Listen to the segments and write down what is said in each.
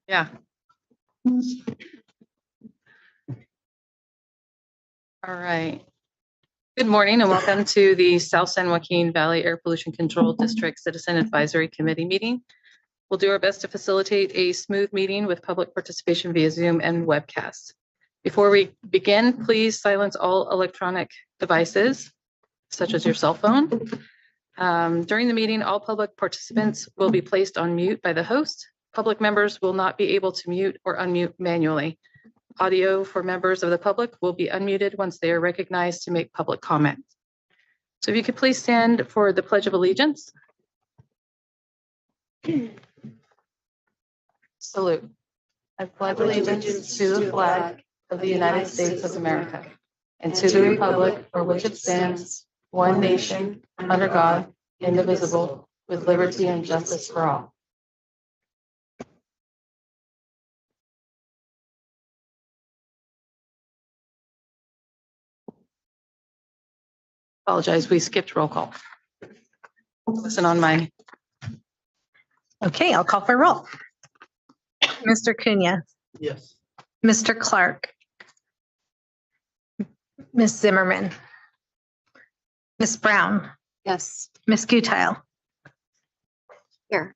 Yeah. All right. Good morning and welcome to the South San Joaquin Valley Air Pollution Control District Citizen Advisory Committee meeting. We'll do our best to facilitate a smooth meeting with public participation via Zoom and webcast. Before we begin, please silence all electronic devices, such as your cell phone. During the meeting, all public participants will be placed on mute by the host. Public members will not be able to mute or unmute manually. Audio for members of the public will be unmuted once they are recognized to make public comment. So if you could please stand for the Pledge of Allegiance. Salute. I pledge allegiance to the flag of the United States of America and to the republic for which it stands, one nation, under God, indivisible, with liberty and justice for all. Apologize, we skipped roll call. Listen on my. Okay, I'll call for roll. Mr. Cunha. Yes. Mr. Clark. Ms. Zimmerman. Ms. Brown. Yes. Ms. Gutile. Here.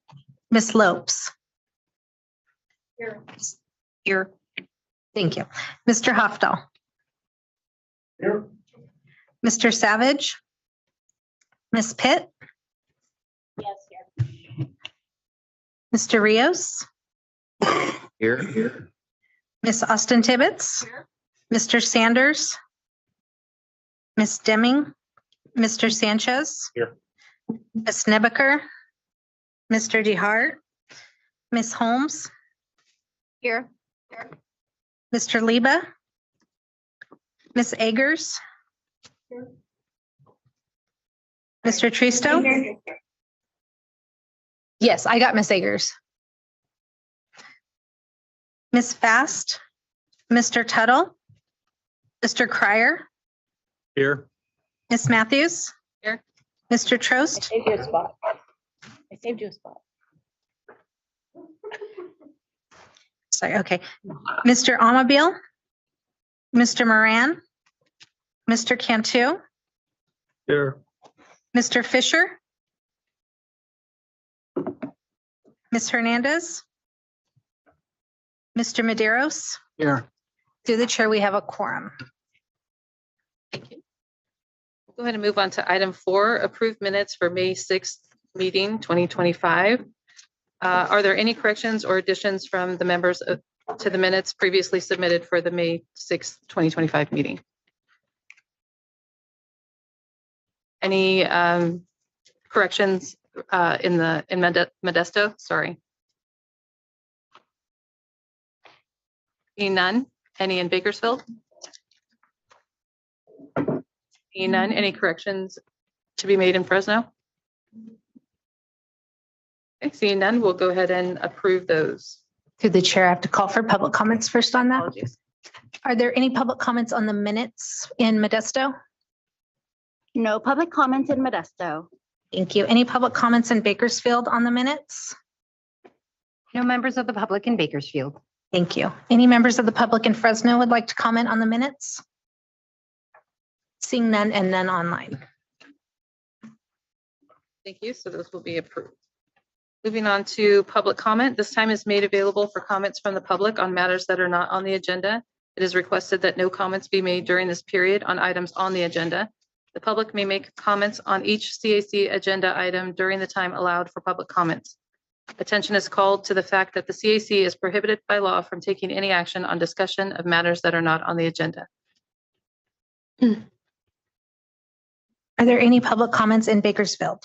Ms. Lopes. Here. Thank you. Mr. Hofdahl. Here. Mr. Savage. Ms. Pitt. Yes, here. Mr. Rios. Here. Ms. Austin Tibbetts. Here. Mr. Sanders. Ms. Deming. Mr. Sanchez. Here. Ms. Nebaker. Mr. DeHart. Ms. Holmes. Here. Mr. Liba. Ms. Eggers. Mr. Tristo. Yes, I got Ms. Eggers. Ms. Fast. Mr. Tuttle. Mr. Cryer. Here. Ms. Matthews. Here. Mr. Trost. Saved you a spot. I saved you a spot. Sorry, okay. Mr. Amabile. Mr. Moran. Mr. Cantu. Here. Mr. Fisher. Ms. Hernandez. Mr. Maderos. Here. Through the chair, we have a quorum. Thank you. We'll go ahead and move on to item 4, approved minutes for May 6th meeting 2025. Are there any corrections or additions from the members to the minutes previously submitted for the May 6th, 2025 meeting? Any corrections in Modesto? Sorry. Seeing none. Any in Bakersfield? Seeing none. Any corrections to be made in Fresno? Okay, seeing none, we'll go ahead and approve those. Through the chair, I have to call for public comments first on that. Apologies. Are there any public comments on the minutes in Modesto? No public comments in Modesto. Thank you. Any public comments in Bakersfield on the minutes? No members of the public in Bakersfield. Thank you. Any members of the public in Fresno would like to comment on the minutes? Seeing none and none online. Thank you. So those will be approved. Moving on to public comment. This time is made available for comments from the public on matters that are not on the agenda. It is requested that no comments be made during this period on items on the agenda. The public may make comments on each CAC agenda item during the time allowed for public comments. Attention is called to the fact that the CAC is prohibited by law from taking any action on discussion of matters that are not on the agenda. Are there any public comments in Bakersfield?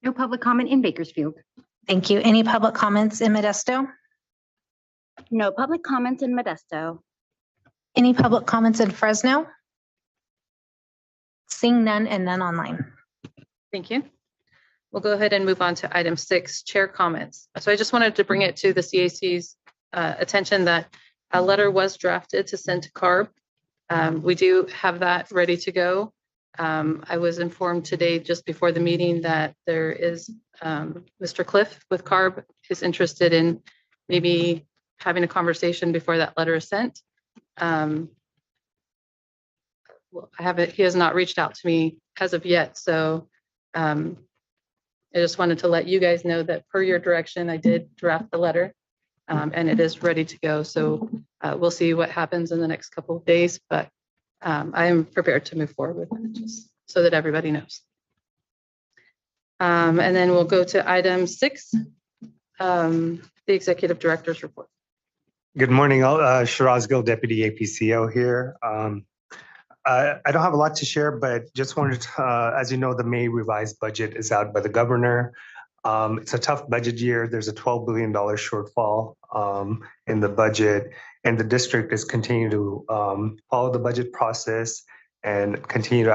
No public comment in Bakersfield. Thank you. Any public comments in Modesto? No public comments in Modesto. Any public comments in Fresno? Seeing none and none online. Thank you. We'll go ahead and move on to item 6, chair comments. So I just wanted to bring it to the CAC's attention that a letter was drafted to send to CARB. We do have that ready to go. I was informed today, just before the meeting, that there is Mr. Cliff with CARB is interested in maybe having a conversation before that letter is sent. Well, he has not reached out to me as of yet, so I just wanted to let you guys know that per your direction, I did draft the letter, and it is ready to go. So we'll see what happens in the next couple of days, but I am prepared to move forward with it, just so that everybody knows. And then we'll go to item 6, the executive director's report. Good morning, all. Shiraz Gill, Deputy APCO here. I don't have a lot to share, but just wanted to, as you know, the May revised budget is out by the governor. It's a tough budget year. There's a $12 billion shortfall in the budget, and the district is continuing to follow the budget process and continue to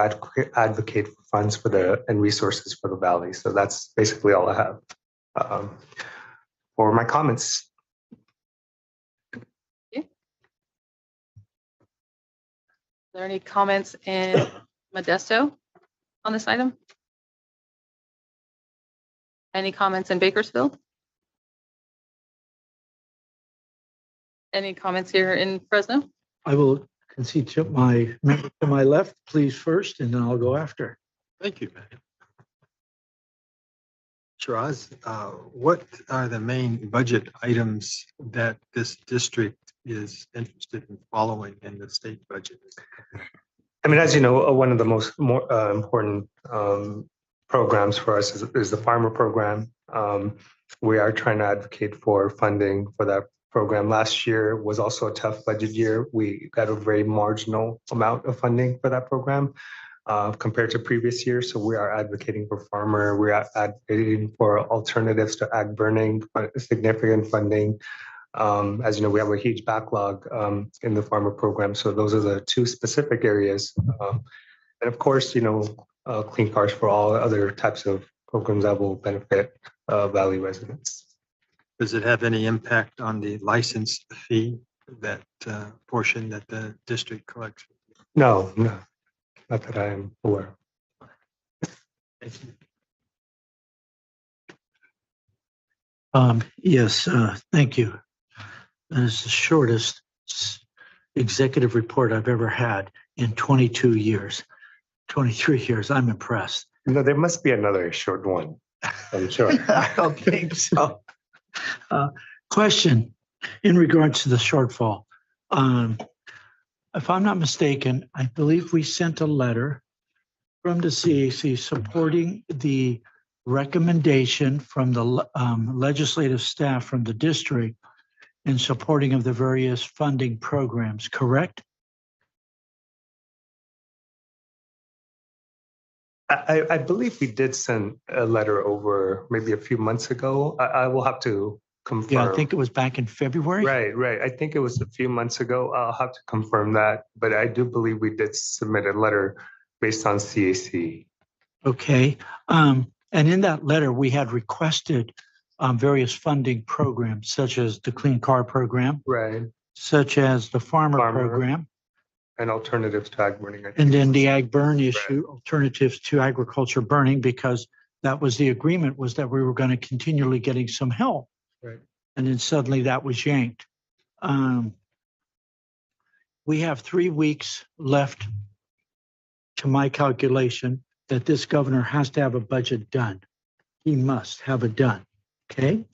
advocate for funds for and resources for the valley. So that's basically all I have for my comments. Are there any comments in Modesto on this item? Any comments in Bakersfield? Any comments here in Fresno? I will concede to my member to my left, please first, and then I'll go after. Thank you, man. Shiraz, what are the main budget items that this district is interested in following in the state budget? I mean, as you know, one of the more important programs for us is the farmer program. We are trying to advocate for funding for that program. Last year was also a tough budget year. We got a very marginal amount of funding for that program compared to previous years. So we are advocating for farmer. We are advocating for alternatives to ag burning, significant funding. As you know, we have a huge backlog in the farmer program. So those are the two specific areas. And of course, you know, clean cars for all other types of programs that will benefit Valley residents. Does it have any impact on the license fee, that portion that the district collects? No, not that I am aware of. Yes, thank you. That is the shortest executive report I've ever had in 22 years, 23 years. I'm impressed. No, there must be another short one, I'm sure. I don't think so. Question in regards to the shortfall. If I'm not mistaken, I believe we sent a letter from the CAC supporting the recommendation from the legislative staff from the district in supporting of the various funding programs, correct? I believe we did send a letter over maybe a few months ago. I will have to confirm. Yeah, I think it was back in February. Right. I think it was a few months ago. I'll have to confirm that, but I do believe we did submit a letter based on CAC. Okay. And in that letter, we had requested various funding programs, such as the Clean Car Program, Right. such as the Farmer Program, And alternatives to ag burning. and then the ag burn issue, alternatives to agriculture burning, because that was the agreement, was that we were going to continually getting some help. Right. And then suddenly that was yanked. We have 3 weeks left, to my calculation, that this governor has to have a budget done. He must have it done. Okay.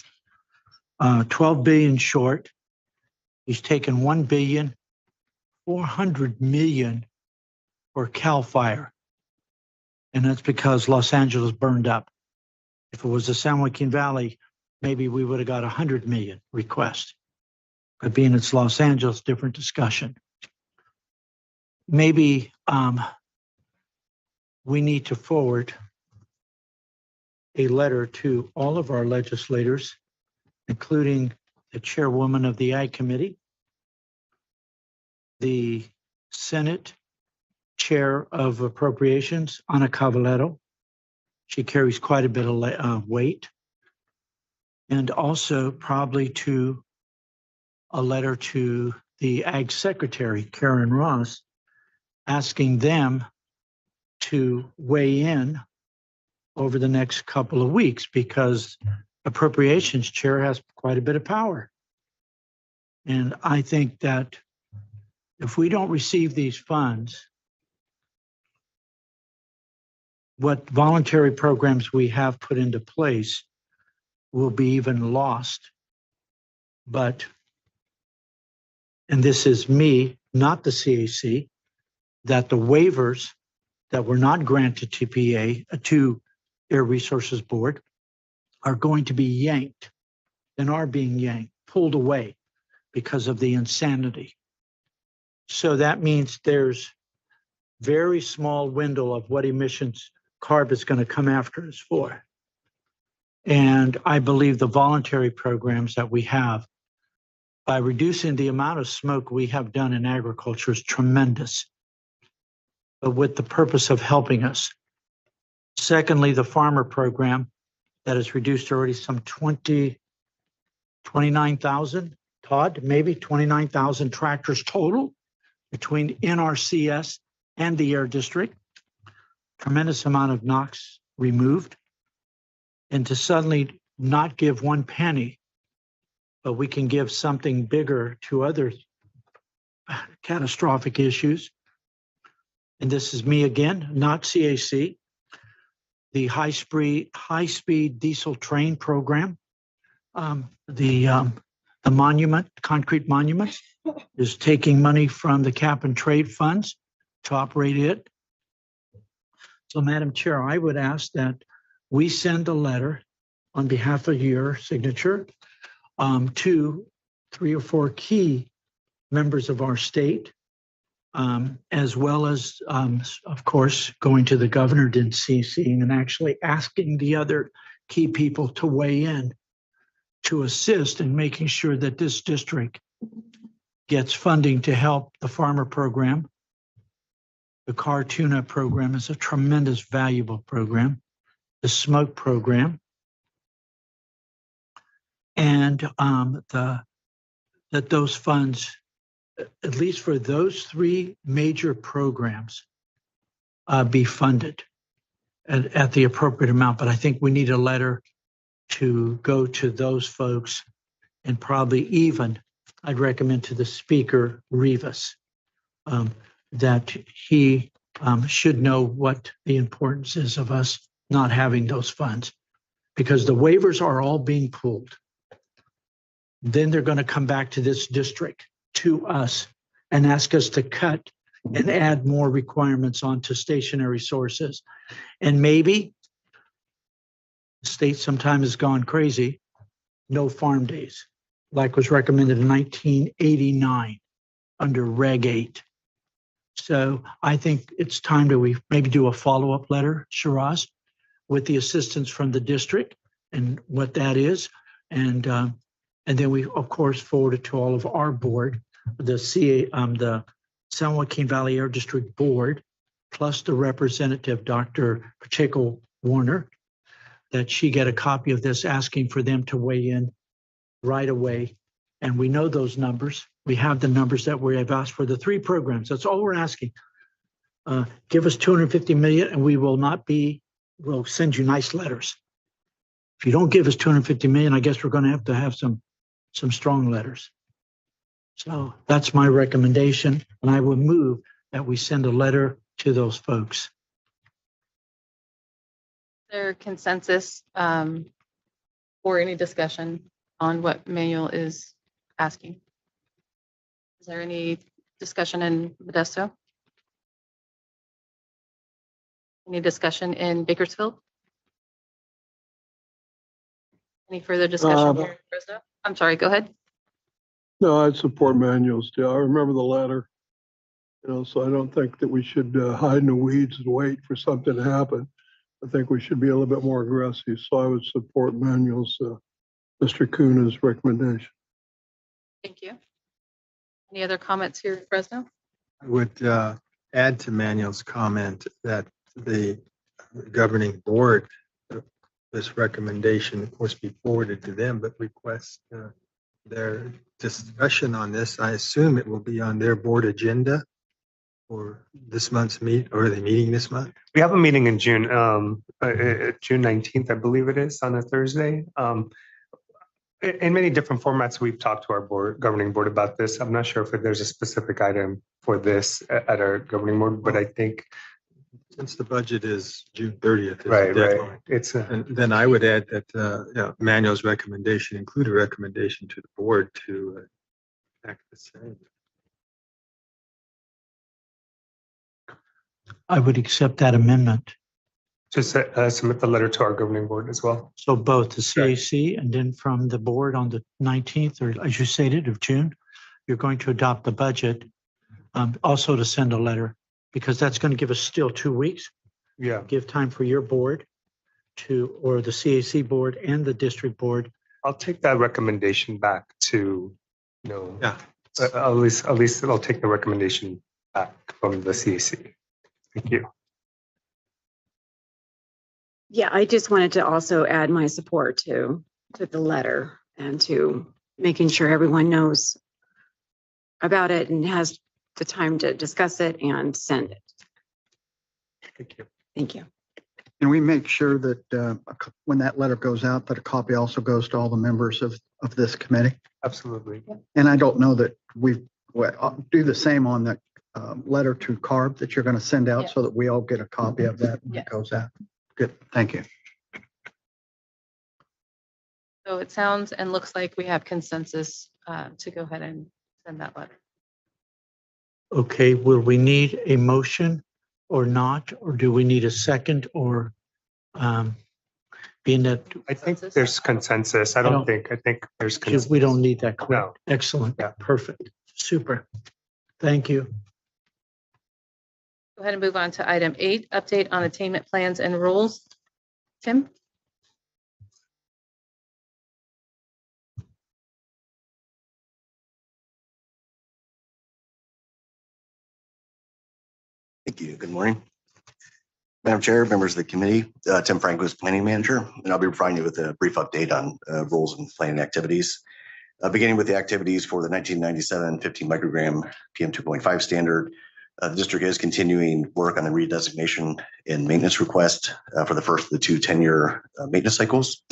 12 billion short. He's taken 1,400 million for CAL FIRE. And that's because Los Angeles burned up. If it was the San Joaquin Valley, maybe we would have got 100 million request. But being it's Los Angeles, different discussion. Maybe we need to forward a letter to all of our legislators, including the chairwoman of the Ag Committee, the Senate Chair of Appropriations, Ana Cavallero. She carries quite a bit of weight. And also probably to a letter to the Ag Secretary, Karen Ross, asking them to weigh in over the next couple of weeks because Appropriations Chair has quite a bit of power. And I think that if we don't receive these funds, what voluntary programs we have put into place will be even lost. But, and this is me, not the CAC, that the waivers that were not granted to to Air Resources Board are going to be yanked and are being yanked, pulled away because of the insanity. So that means there's very small window of what emissions CARB is going to come after us for. And I believe the voluntary programs that we have, by reducing the amount of smoke we have done in agriculture, is tremendous, but with the purpose of helping us. Secondly, the farmer program that has reduced already some 29,000, Todd, maybe 29,000 tractors total between NRCS and the Air District. Tremendous amount of NOx removed. And to suddenly not give one penny, but we can give something bigger to other catastrophic issues. And this is me again, not CAC. The high-speed diesel train program, the monument, concrete monument, is taking money from the cap and trade funds to operate it. So, Madam Chair, I would ask that we send a letter on behalf of your signature to 3 or 4 key members of our state, as well as, of course, going to the governor and CCing and actually asking the other key people to weigh in to assist in making sure that this district gets funding to help the farmer program. The car tuna program is a tremendous valuable program. The smoke program, and that those funds, at least for those 3 major programs, be funded at the appropriate amount. But I think we need a letter to go to those folks, and probably even, I'd recommend to the Speaker, Rivas, that he should know what the importance is of us not having those funds, because the waivers are all being pulled. Then they're going to come back to this district, to us, and ask us to cut and add more requirements onto stationary sources. And maybe the state sometimes has gone crazy, no farm days, like was recommended in 1989 under Reg 8. So I think it's time that we maybe do a follow-up letter, Shiraz, with the assistance from the district and what that is. And then we, of course, forward it to all of our board, the San Joaquin Valley Air District Board, plus the representative, Dr. Pacheco Warner, that she get a copy of this, asking for them to weigh in right away. And we know those numbers. We have the numbers that we have asked for the 3 programs. That's all we're asking. Give us $250 million and we will not be, we'll send you nice letters. If you don't give us $250 million, I guess we're going to have some strong letters. So that's my recommendation. And I will move that we send a letter to those folks. Is there consensus or any discussion on what Manuel is asking? Is there any discussion in Modesto? Any discussion in Bakersfield? Any further discussion here in Fresno? I'm sorry, go ahead. No, I'd support Manuel still. I remember the letter. So I don't think that we should hide in the weeds and wait for something to happen. I think we should be a little bit more aggressive. So I would support Manuel's, Mr. Cuna's recommendation. Thank you. Any other comments here in Fresno? I would add to Manuel's comment that the governing board, this recommendation, of course, be forwarded to them, but request their discussion on this. I assume it will be on their board agenda for this month's or are they meeting this month? We have a meeting in June, June 19th, I believe it is, on a Thursday. In many different formats, we've talked to our governing board about this. I'm not sure if there's a specific item for this at our governing board, but I think. Since the budget is June 30th. is the Right. deadline. It's And then I would add that, Manuel's recommendation include a recommendation to the board to act the same. I would accept that amendment. to submit the letter to our governing board as well. So both the CAC and then from the board on the 19th, or as you stated, of June, you're going to adopt the budget. Also to send a letter, because that's going to give us still 2 weeks. Yeah, Give time for your board or the CAC board and the district board. I'll take that recommendation back to, Yeah. at least I'll take the recommendation back from the CAC. Thank you. Yeah, I just wanted to also add my support to the letter and to making sure everyone knows about it and has the time to discuss it and send it. Thank you. Thank you. Can we make sure that when that letter goes out, that a copy also goes to all the members of this committee? Absolutely. And I don't know that I'll do the same on the letter to CARB that you're going to send out so that we all get a copy of that when it goes out. Good, thank you. So it sounds and looks like we have consensus to go ahead and send that letter. Okay, will we need a motion or not? Or do we need a second or being that I think there's consensus. I think there's consensus. we don't need that, correct? No. Excellent, Yeah. perfect, super. Thank you. Go ahead and move on to item 8, update on attainment plans and rules. Tim? Thank you. Good morning. Madam Chair, members of the committee, Tim Franco is Planning Manager, and I'll be providing you with a brief update on rules and planning activities. Beginning with the activities for the 1997 15 microgram PM 2.5 standard, the district is continuing work on the redesignation and maintenance request for the first of the 2 10-year maintenance cycles.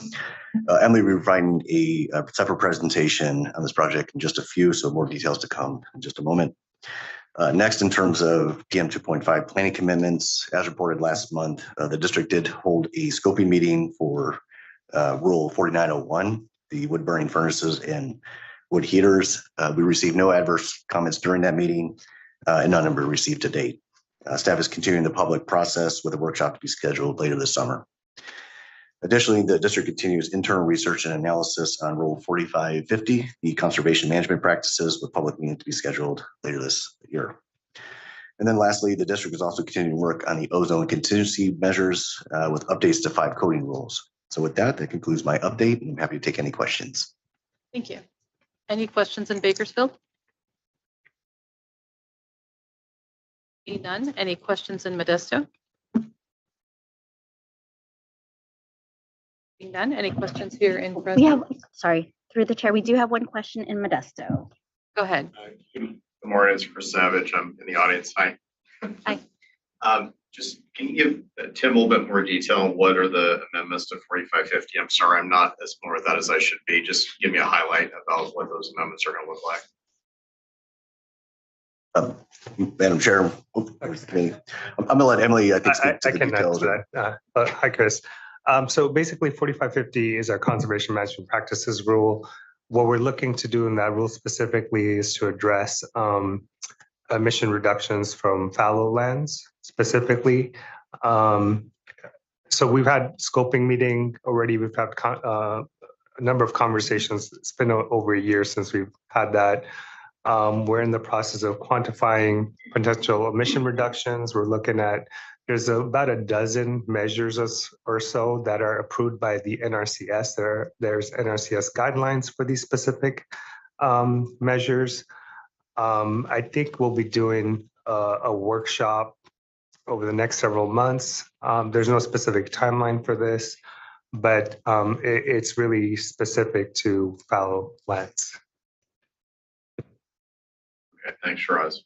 Emily will be providing a separate presentation on this project in just a few, so more details to come in just a moment. Next, in terms of PM 2.5 planning commitments, as reported last month, the district did hold a scoping meeting for Rule 4901, the wood burning furnaces and wood heaters. We received no adverse comments during that meeting, and none were received to date. Staff is continuing the public process with a workshop to be scheduled later this summer. Additionally, the district continues internal research and analysis on Rule 4550, the conservation management practices, with public meeting to be scheduled later this year. And then lastly, the district is also continuing work on the ozone contingency measures with updates to 5 coding rules. So with that concludes my update, and I'm happy to take any questions. Thank you. Any questions in Bakersfield? Seeing none. Any questions in Modesto? Seeing none. Any questions here in We Fresno? have, sorry, through the chair, we do have one question in Modesto. Go ahead. Good morning, it's Chris Savage. I'm in the audience. Hi. Hi. Just can you give Tim a little bit more detail on what are the amendments to 4550? I'm sorry, I'm not as familiar with that as I should be. Just give me a highlight about what those amendments are going to look like. Madam Chair, I'm gonna let Emily, I think, speak to I the can details. answer that. Hi, Chris. So basically 4550 is our conservation management practices rule. What we're looking to do in that rule specifically is to address emission reductions from fallow lands specifically. So we've had scoping meeting already. We've had a number of conversations. It's been over a year since we've had that. We're in the process of quantifying potential emission reductions. We're looking at, there's about a dozen measures or so that are approved by the NRCS. There's NRCS guidelines for these specific measures. I think we'll be doing a workshop over the next several months. There's no specific timeline for this, but it's really specific to fallow lands. Okay, thanks, Shiraz.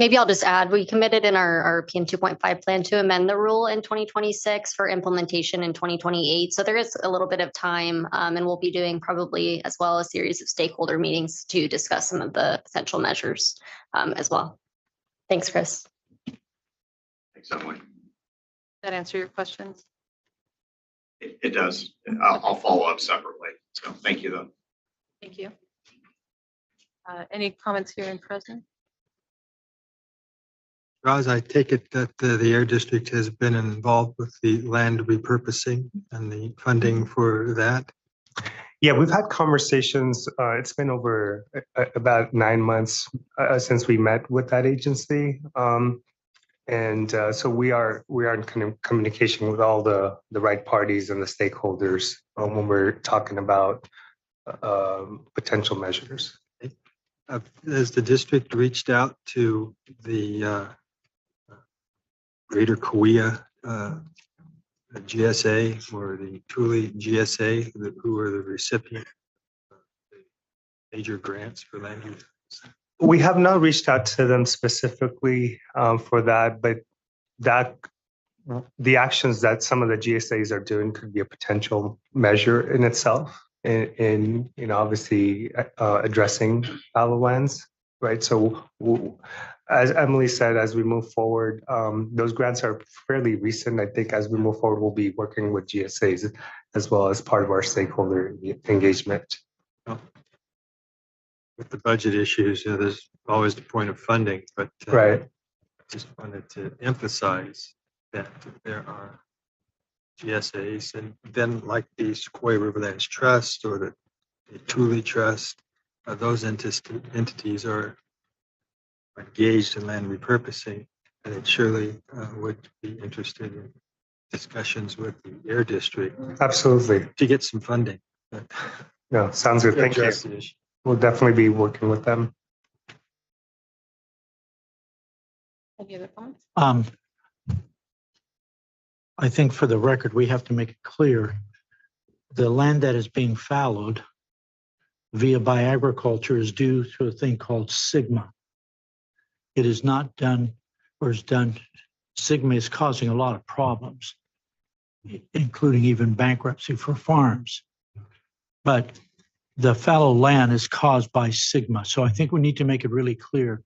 Maybe I'll just add, we committed in our PM 2.5 plan to amend the rule in 2026 for implementation in 2028. So there is a little bit of time, and we'll be doing probably as well a series of stakeholder meetings to discuss some of the potential measures as well. Thanks, Chris. Thanks, Emily. That answer your questions? It does. I'll follow up separately. So thank you, though. Thank you. Any comments here in Fresno? Roz, I take it that the Air District has been involved with the land repurposing and the funding for that. Yeah, we've had conversations. It's been over about 9 months since we met with that agency. So we are in kind of communication with all the right parties and the stakeholders when we're talking about potential measures. Has the district reached out to the Greater Kauai GSA or the Thule GSA, who are the recipient of the major grants for land use? We have not reached out to them specifically for that, but the actions that some of the GSAs are doing could be a potential measure in itself in obviously addressing fallow lands, right? So as Emily said, as we move forward, those grants are fairly recent. I think as we move forward, we'll be working with GSAs as well as part of our stakeholder engagement. With the budget issues, there's always the point of funding, but Right. just wanted to emphasize that there are GSAs, and then like the Sequoia Riverlands Trust or the Thule Trust, those entities are engaged in land repurposing, and it surely would be interested in discussions with the Air District Absolutely. to get some funding. No, sounds good. Thank you. Address the issue. We'll definitely be working with them. Any other comments? I think for the record, we have to make it clear, the land that is being fallowed via by agriculture is due to a thing called SGMA. It is not done or is done. SGMA is causing a lot of problems, including even bankruptcy for farms. But the fallow land is caused by SGMA. So I think we need to make it really clear.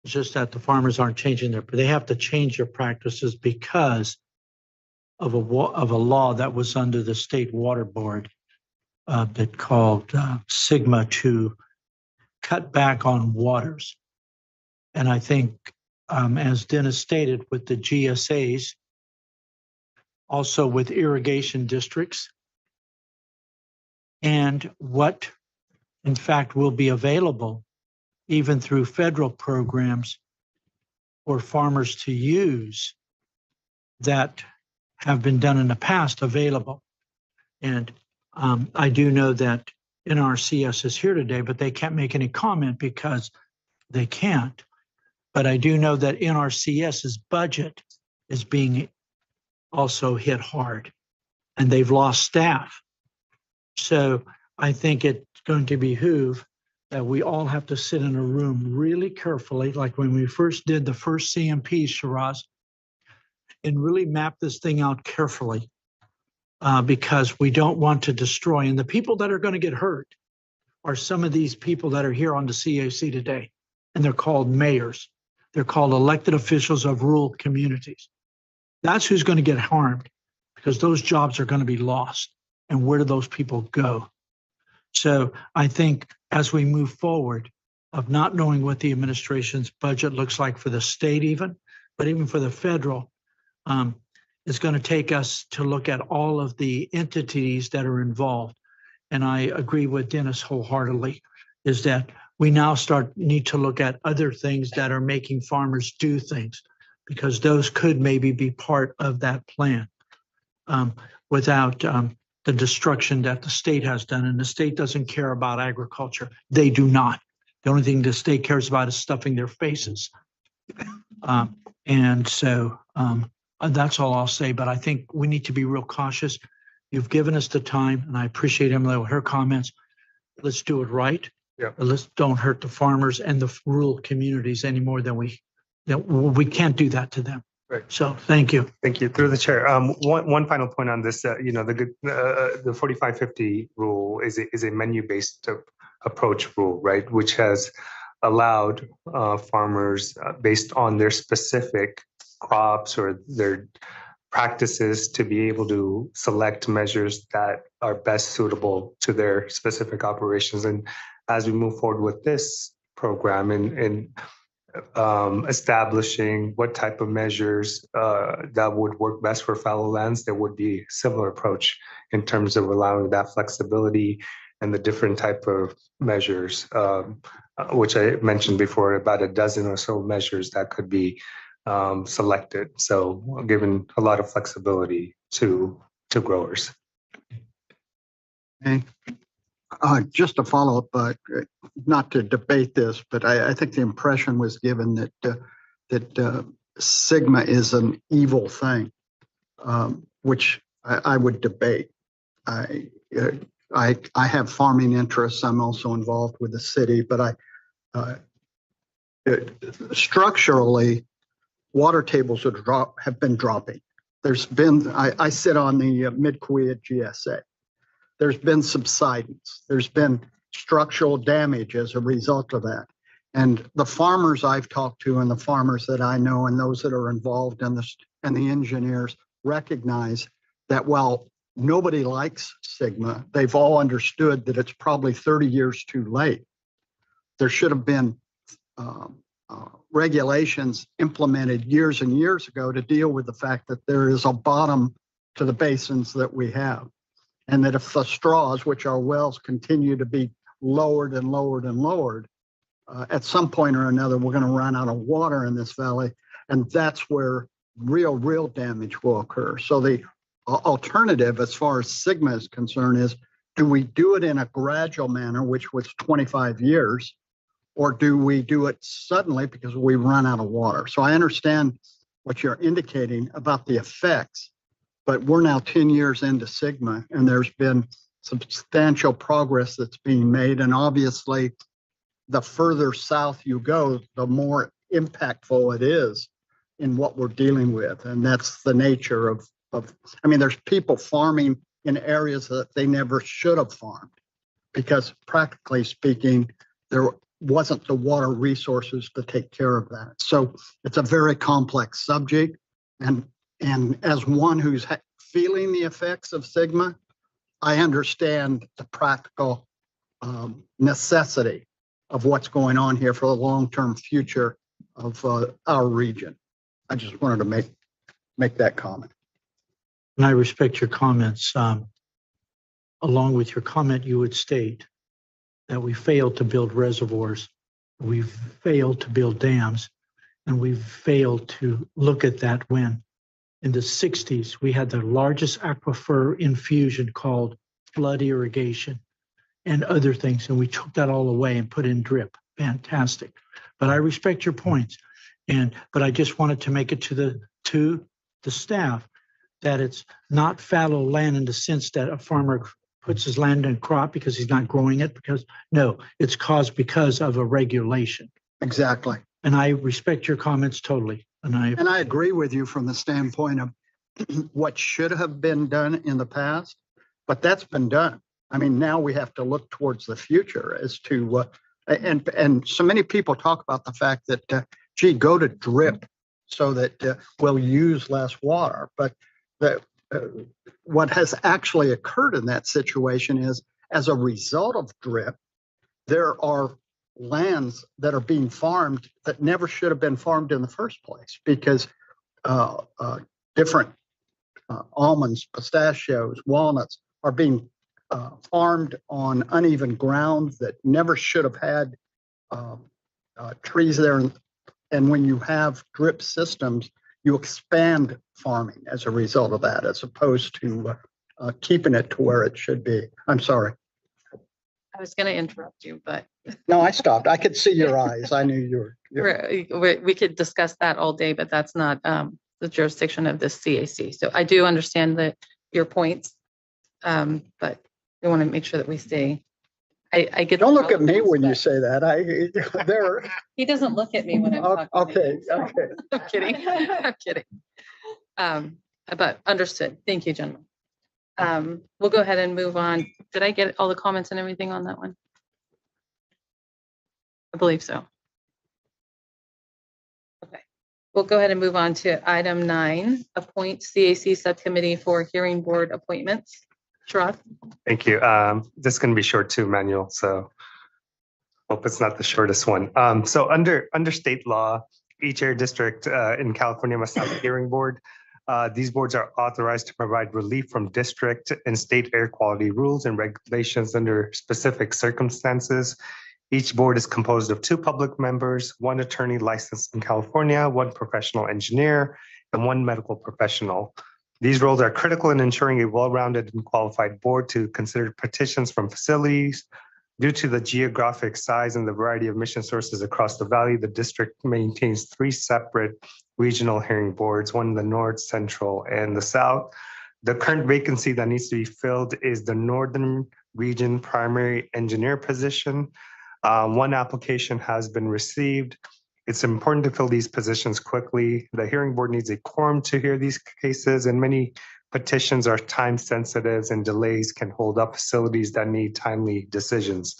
It's just that the farmers aren't changing they have to change their practices because of a law that was under the state water board that called SGMA to cut back on waters. And I think, as Dennis stated, with the GSAs, also with irrigation districts, and what in fact will be available even through federal programs for farmers to use that have been done in the past available. And I do know that NRCS is here today, but they can't make any comment because they can't. But I do know that NRCS's budget is being also hit hard, and they've lost staff. So I think it's going to behoove that we all have to sit in a room really carefully, like when we first did the first CMP, Shiraz, and really map this thing out carefully because we don't want to destroy. And the people that are going to get hurt are some of these people that are here on the CAC today, and they're called mayors. They're called elected officials of rural communities. That's who's going to get harmed because those jobs are going to be lost. And where do those people go? So I think as we move forward of not knowing what the administration's budget looks like for the state even, but even for the federal, is going to take us to look at all of the entities that are involved. And I agree with Dennis wholeheartedly, is that we now need to look at other things that are making farmers do things, because those could maybe be part of that plan without the destruction that the state has done. And the state doesn't care about agriculture. They do not. The only thing the state cares about is stuffing their faces. And so that's all I'll say. But I think we need to be real cautious. You've given us the time, and I appreciate Emily with her comments. Let's do it right. Yeah. Let's don't hurt the farmers and the rural communities any more than we we can't do that to them. Right. So thank you. Thank you. Through the chair. One final point on this, the 4550 rule is a menu-based approach rule, right? Which has allowed farmers based on their specific crops or their practices to be able to select measures that are best suitable to their specific operations. And as we move forward with this program and establishing what type of measures that would work best for fallow lands, there would be a similar approach in terms of allowing that flexibility and the different type of measures, which I mentioned before, about a dozen or so measures that could be selected. So given a lot of flexibility to growers. Okay. Just to follow up, not to debate this, but I think the impression was given that Sigma is an evil thing, which I would debate. I have farming interests. I'm also involved with the city, but structurally, water tables have been dropping. There's been, I sit on the mid-Korea GSA. There's been subsidence. There's been structural damage as a result of that. And the farmers I've talked to and the farmers that I know and those that are involved in this and the engineers recognize that while nobody likes Sigma, they've all understood that it's probably 30 years too late. There should have been regulations implemented years and years ago to deal with the fact that there is a bottom to the basins that we have. And that if the straws, which are wells, continue to be lowered and lowered and lowered, at some point or another, we're going to run out of water in this valley. And that's where real damage will occur. So the alternative, as far as Sigma is concerned, is do we do it in a gradual manner, which was 25 years, or do we do it suddenly because we run out of water? So I understand what you're indicating about the effects. But we're now 10 years into Sigma, and there's been substantial progress that's being made. And obviously, the further south you go, the more impactful it is in what we're dealing with. And that's the nature of I mean, there's people farming in areas that they never should have farmed because practically speaking, there wasn't the water resources to take care of that. So it's a very complex subject. And as one who's feeling the effects of Sigma, I understand the practical necessity of what's going on here for the long-term future of our region. I just wanted to make that comment. And I respect your comments. Along with your comment, you would state that we failed to build reservoirs, we've failed to build dams, and we've failed to look at that when in the 60s, we had the largest aquifer infusion called flood irrigation and other things. And we took that all away and put in drip. Fantastic. But I respect your points. But I just wanted to make it to the staff that it's not fallow land in the sense that a farmer puts his land in crop because he's not growing it no, it's caused because of a regulation. Exactly. And I respect your comments totally. And I agree with you from the standpoint of what should have been done in the past, but that's been done. I mean, now we have to look towards the future as to and so many people talk about the fact that, go to drip so that we'll use less water. But what has actually occurred in that situation is, as a result of drip, there are lands that are being farmed that never should have been farmed in the first place because different almonds, pistachios, walnuts are being farmed on uneven ground that never should have had trees there. And when you have drip systems, you expand farming as a result of that, as opposed to keeping it to where it should be. I'm sorry. I was going to interrupt you, but. No, I stopped. I could see your eyes. I knew you were. We could discuss that all day, but that's not the jurisdiction of this CAC. So I do understand your points, but we want to make sure that we stay I get. Don't look at me when you say that. They're, He doesn't look at me when I'm talking. to okay, him, so- okay. I'm kidding. I'm kidding. But understood. Thank you, gentlemen. We'll go ahead and move on. Did I get all the comments and everything on that one? I believe so. Okay, we'll go ahead and move on to item 9, appoint CAC subcommittee for hearing board appointments. Sharad? Thank you. This is going to be short too, Manuel, so hope it's not the shortest one. So under state law, each air district in California must have a hearing board. These boards are authorized to provide relief from district and state air quality rules and regulations under specific circumstances. Each board is composed of 2 public members, 1 attorney licensed in California, 1 professional engineer, and 1 medical professional. These roles are critical in ensuring a well-rounded and qualified board to consider petitions from facilities. Due to the geographic size and the variety of mission sources across the valley, the district maintains 3 separate regional hearing boards, 1 in the north, central, and the south. The current vacancy that needs to be filled is the northern region primary engineer position. 1 application has been received. It's important to fill these positions quickly. The hearing board needs a quorum to hear these cases, and many petitions are time sensitive and delays can hold up facilities that need timely decisions.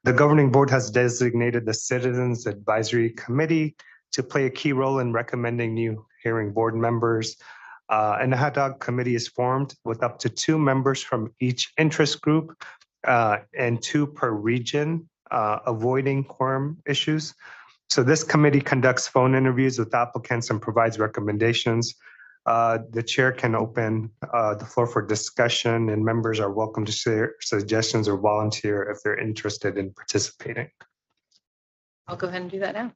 The governing board has designated the Citizens Advisory Committee to play a key role in recommending new hearing board members. An ad hoc committee is formed with up to 2 members from each interest group and 2 per region, avoiding quorum issues. So this committee conducts phone interviews with applicants and provides recommendations. The chair can open the floor for discussion, and members are welcome to share suggestions or volunteer if they're interested in participating. I'll go ahead and do that now.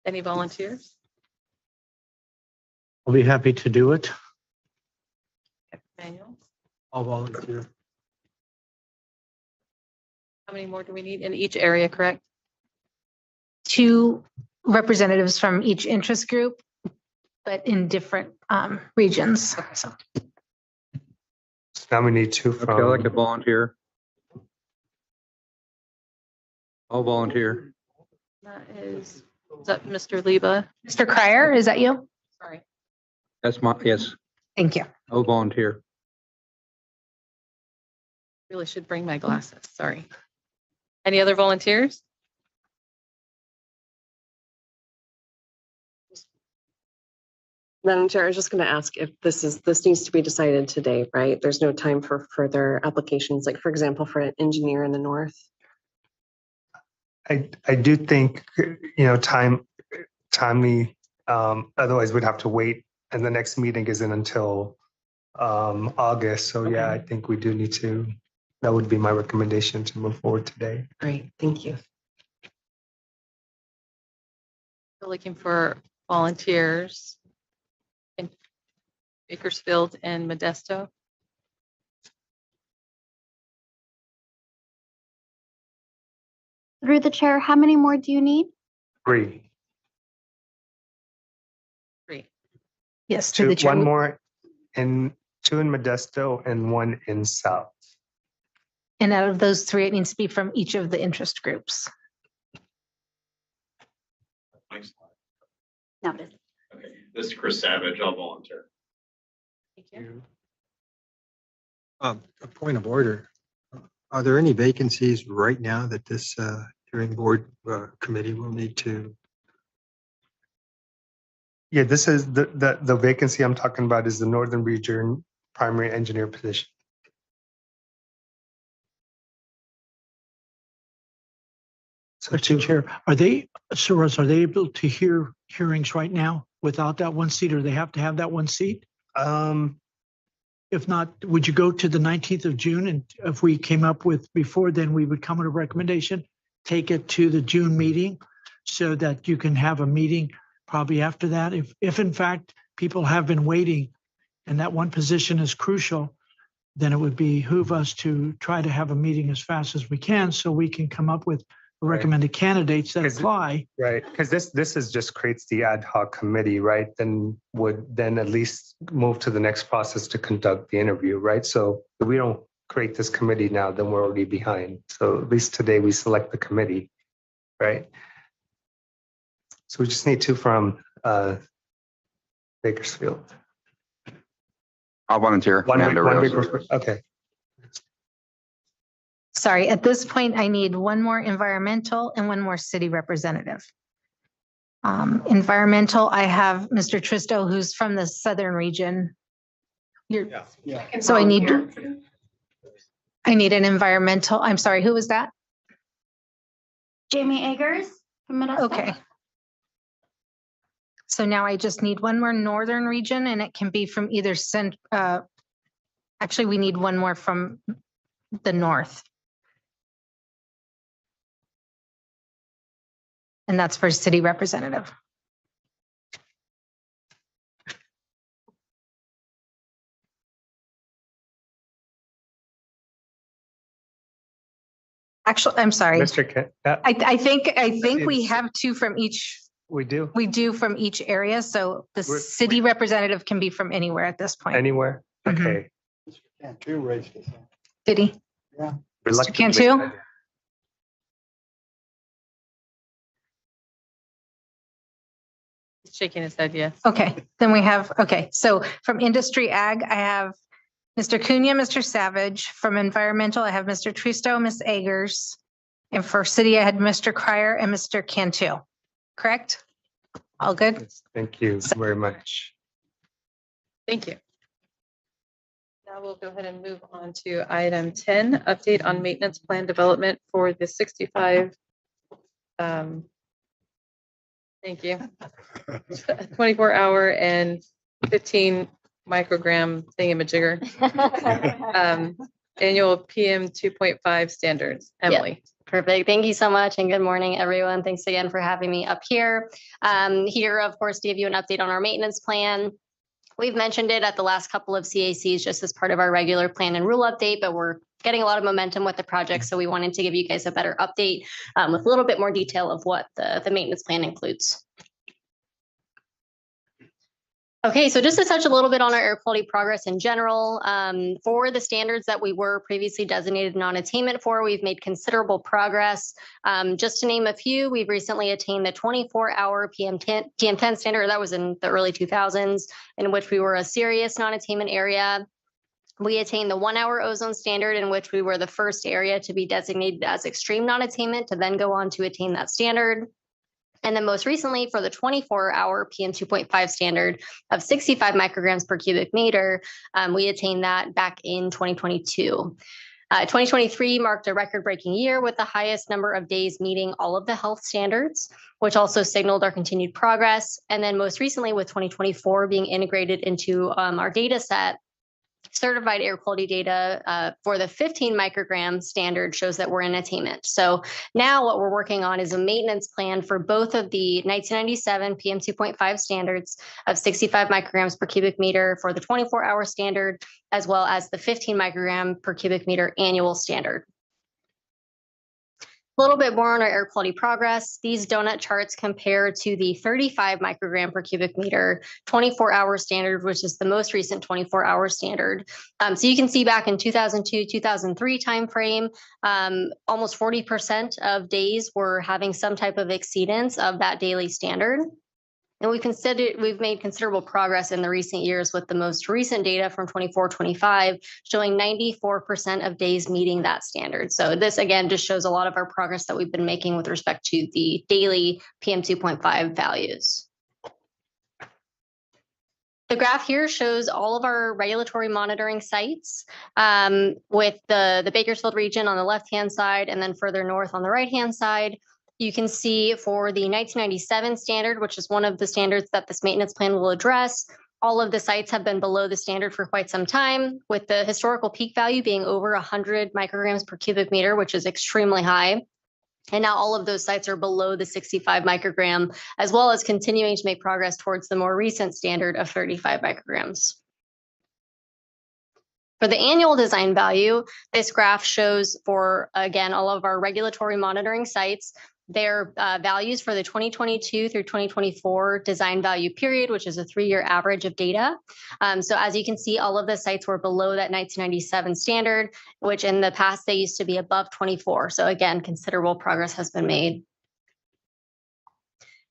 Any volunteers? I'll be happy to do it. Manuel? I'll volunteer. How many more do we need in each area, correct? 2 representatives from each interest group, but in different regions. So Now we need 2 Okay, I'd like to from, volunteer. I'll volunteer. That is that Mr. Leba? Mr. Cryer, is that you? Sorry. That's yes, Thank you. I'll volunteer. Really should bring my glasses. Sorry. Any other volunteers? Madam Chair, I was just going to ask if this needs to be decided today, right? There's no time for further applications, like for example, for an engineer in the north. I do think, timely, otherwise we'd have to wait, and the next meeting isn't until August. So yeah, I think we do need to, that would be my recommendation to move forward today. Great, thank you. We're looking for volunteers in Bakersfield and Modesto. Through the chair, how many more do you need? 3. Yes, to the 2, 1 chair. more in 2 in Modesto and 1 in South. And out of those 3, it needs to be from each of the interest groups. No, it isn't. Okay, this is Chris Savage. I'll volunteer. Thank you. A point of order. Are there any vacancies right now that this hearing board committee will need to? Yeah, this is the vacancy I'm talking about is the Northern Region primary engineer position. So Question, Chair, are they able to hear hearings right now without that 1 seat, or they have to have that 1 seat? If not, would you go to the 19th of June? And if we came up with before, then we would come with a recommendation, take it to the June meeting so that you can have a meeting probably after that. If in fact people have been waiting and that 1 position is crucial, then it would behoove us to try to have a meeting as fast as we can so we can come up with recommended candidates that apply. Right, because this is just creates the ad hoc committee, right? Then would then at least move to the next process to conduct the interview, right? So we don't create this committee now, then we're already behind. So at least today we select the committee, right? So we just need two from Bakersfield. I'll volunteer. One Amanda Rios. Bakersfield. Okay. Sorry, at this point, I need one more environmental and one more city representative. Environmental, I have Mr. Tristo, who's from the southern region. So I need an environmental, I'm sorry, who was that? Jamie Eggers from Modesto. Okay. So now I just need one more northern region, and it can be from either actually, we need one more from the north. And that's for city representative. Actually, I'm sorry. Mr. Kent, I think we have two from each. we do We do from each area, so the We're- city representative can be from anywhere at this point. anywhere. Mhm. Okay. Cantu raised his hand. Did he? Reluctantly, Cantu? I did. Shaking his head, yes. Okay, then we have, okay, so from industry ag, I have Mr. Cunha, Mr. Savage. From environmental, I have Mr. Tristo, Ms. Eggers. And for city, I had Mr. Cryer and Mr. Cantu. Correct? All good? Yes, thank you very much. Thank you. Now we'll go ahead and move on to item 10, update on maintenance plan development for the 65. Thank you. 24-hour and 15 microgram thingamajigger. Annual PM 2.5 standards. Emily. Perfect. Thank you so much and good morning, everyone. Thanks again for having me up here. Here, of course, to give you an update on our maintenance plan. We've mentioned it at the last couple of CACs just as part of our regular plan and rule update, but we're getting a lot of momentum with the project. So we wanted to give you guys a better update with a little bit more detail of what the maintenance plan includes. Okay, so just to touch a little bit on our air quality progress in general, for the standards that we were previously designated non-attainment for, we've made considerable progress. Just to name a few, we've recently attained the 24-hour PM10 standard. That was in the early 2000s, in which we were a serious non-attainment area. We attained the 1-hour ozone standard, in which we were the first area to be designated as extreme non-attainment to then go on to attain that standard. And then most recently for the 24-hour PM 2.5 standard of 65 micrograms per cubic meter, we attained that back in 2022. 2023 marked a record-breaking year with the highest number of days meeting all of the health standards, which also signaled our continued progress. And then most recently with 2024 being integrated into our data set, certified air quality data for the 15 microgram standard shows that we're in attainment. So now what we're working on is a maintenance plan for both of the 1997 PM 2.5 standards of 65 micrograms per cubic meter for the 24-hour standard, as well as the 15 microgram per cubic meter annual standard. A little bit more on our air quality progress. These donut charts compare to the 35 microgram per cubic meter 24-hour standard, which is the most recent 24-hour standard. So you can see back in 2002, 2003 timeframe, almost 40% of days were having some type of exceedance of that daily standard. And we've made considerable progress in the recent years with the most recent data from 24-25 showing 94% of days meeting that standard. So this again just shows a lot of our progress that we've been making with respect to the daily PM 2.5 values. The graph here shows all of our regulatory monitoring sites with the Bakersfield region on the left-hand side and then further north on the right-hand side. You can see for the 1997 standard, which is one of the standards that this maintenance plan will address, all of the sites have been below the standard for quite some time, with the historical peak value being over 100 micrograms per cubic meter, which is extremely high. And now all of those sites are below the 65 microgram, as well as continuing to make progress towards the more recent standard of 35 micrograms. For the annual design value, this graph shows for, again, all of our regulatory monitoring sites, their values for the 2022 through 2024 design value period, which is a 3-year average of data. So as you can see, all of the sites were below that 1997 standard, which in the past they used to be above 24. So again, considerable progress has been made.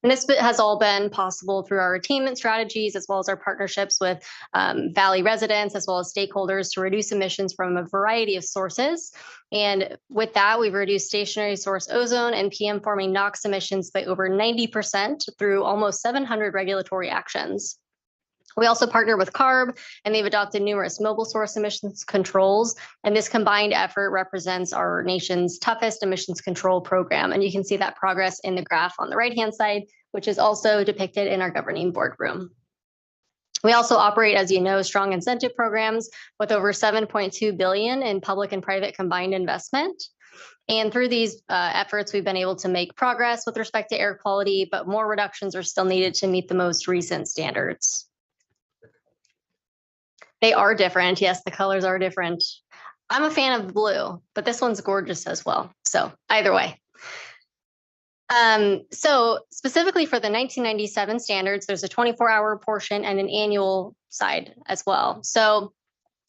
And this has all been possible through our attainment strategies, as well as our partnerships with Valley residents, as well as stakeholders to reduce emissions from a variety of sources. And with that, we've reduced stationary source ozone and PM forming NOx emissions by over 90% through almost 700 regulatory actions. We also partner with CARB, and they've adopted numerous mobile source emissions controls. And this combined effort represents our nation's toughest emissions control program. And you can see that progress in the graph on the right-hand side, which is also depicted in our governing boardroom. We also operate, as you know, strong incentive programs with over $7.2 billion in public and private combined investment. And through these efforts, we've been able to make progress with respect to air quality, but more reductions are still needed to meet the most recent standards. They are different. Yes, the colors are different. I'm a fan of blue, but this one's gorgeous as well. So either way. So specifically for the 1997 standards, there's a 24-hour portion and an annual side as well. So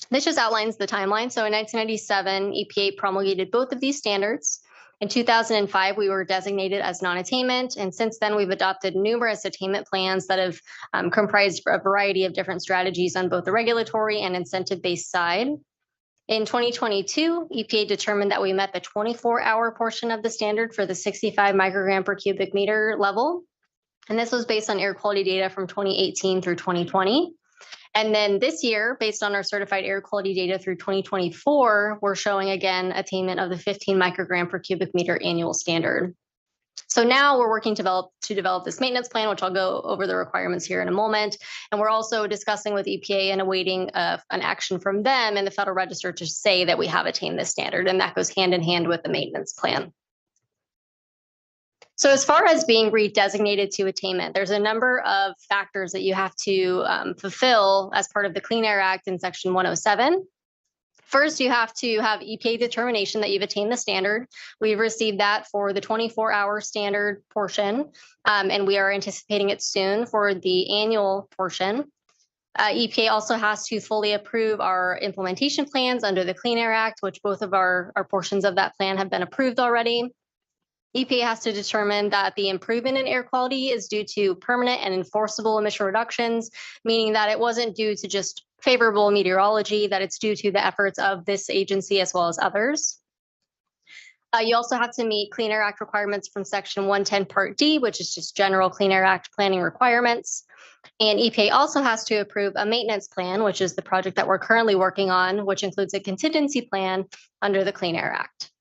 this just outlines the timeline. So in 1997, EPA promulgated both of these standards. In 2005, we were designated as non-attainment, and since then we've adopted numerous attainment plans that have comprised a variety of different strategies on both the regulatory and incentive-based side. In 2022, EPA determined that we met the 24-hour portion of the standard for the 65 microgram per cubic meter level, and this was based on air quality data from 2018 through 2020. And then this year, based on our certified air quality data through 2024, we're showing again attainment of the 15 microgram per cubic meter annual standard. So now we're working to develop this maintenance plan, which I'll go over the requirements here in a moment. And we're also discussing with EPA and awaiting an action from them in the Federal Register to say that we have attained this standard. And that goes hand in hand with the maintenance plan. So as far as being redesignated to attainment, there's a number of factors that you have to fulfill as part of the Clean Air Act in Section 107. First, you have to have EPA determination that you've attained the standard. We've received that for the 24-hour standard portion, and we are anticipating it soon for the annual portion. EPA also has to fully approve our implementation plans under the Clean Air Act, which both of our portions of that plan have been approved already. EPA has to determine that the improvement in air quality is due to permanent and enforceable emission reductions, meaning that it wasn't due to just favorable meteorology, that it's due to the efforts of this agency as well as others. You also have to meet Clean Air Act requirements from Section 110 Part D, which is just general Clean Air Act planning requirements. And EPA also has to approve a maintenance plan, which is the project that we're currently working on, which includes a contingency plan under the Clean Air Act.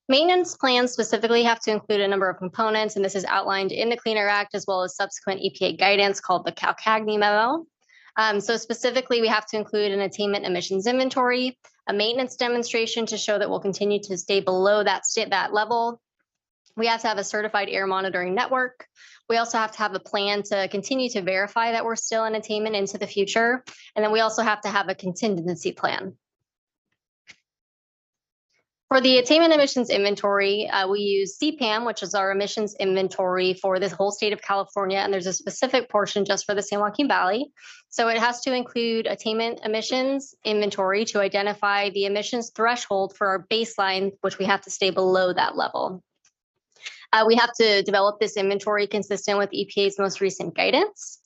Maintenance plans specifically have to include a number of components, and this is outlined in the Clean Air Act as well as subsequent EPA guidance called the Cal-CAGNY memo. So specifically, we have to include an attainment emissions inventory, a maintenance demonstration to show that we'll continue to stay below that level. We have to have a certified air monitoring network. We also have to have a plan to continue to verify that we're still in attainment into the future. And then we also have to have a contingency plan. For the attainment emissions inventory, we use CPAM, which is our emissions inventory for this whole state of California, and there's a specific portion just for the San Joaquin Valley. So it has to include attainment emissions inventory to identify the emissions threshold for our baseline, which we have to stay below that level. We have to develop this inventory consistent with EPA's most recent guidance.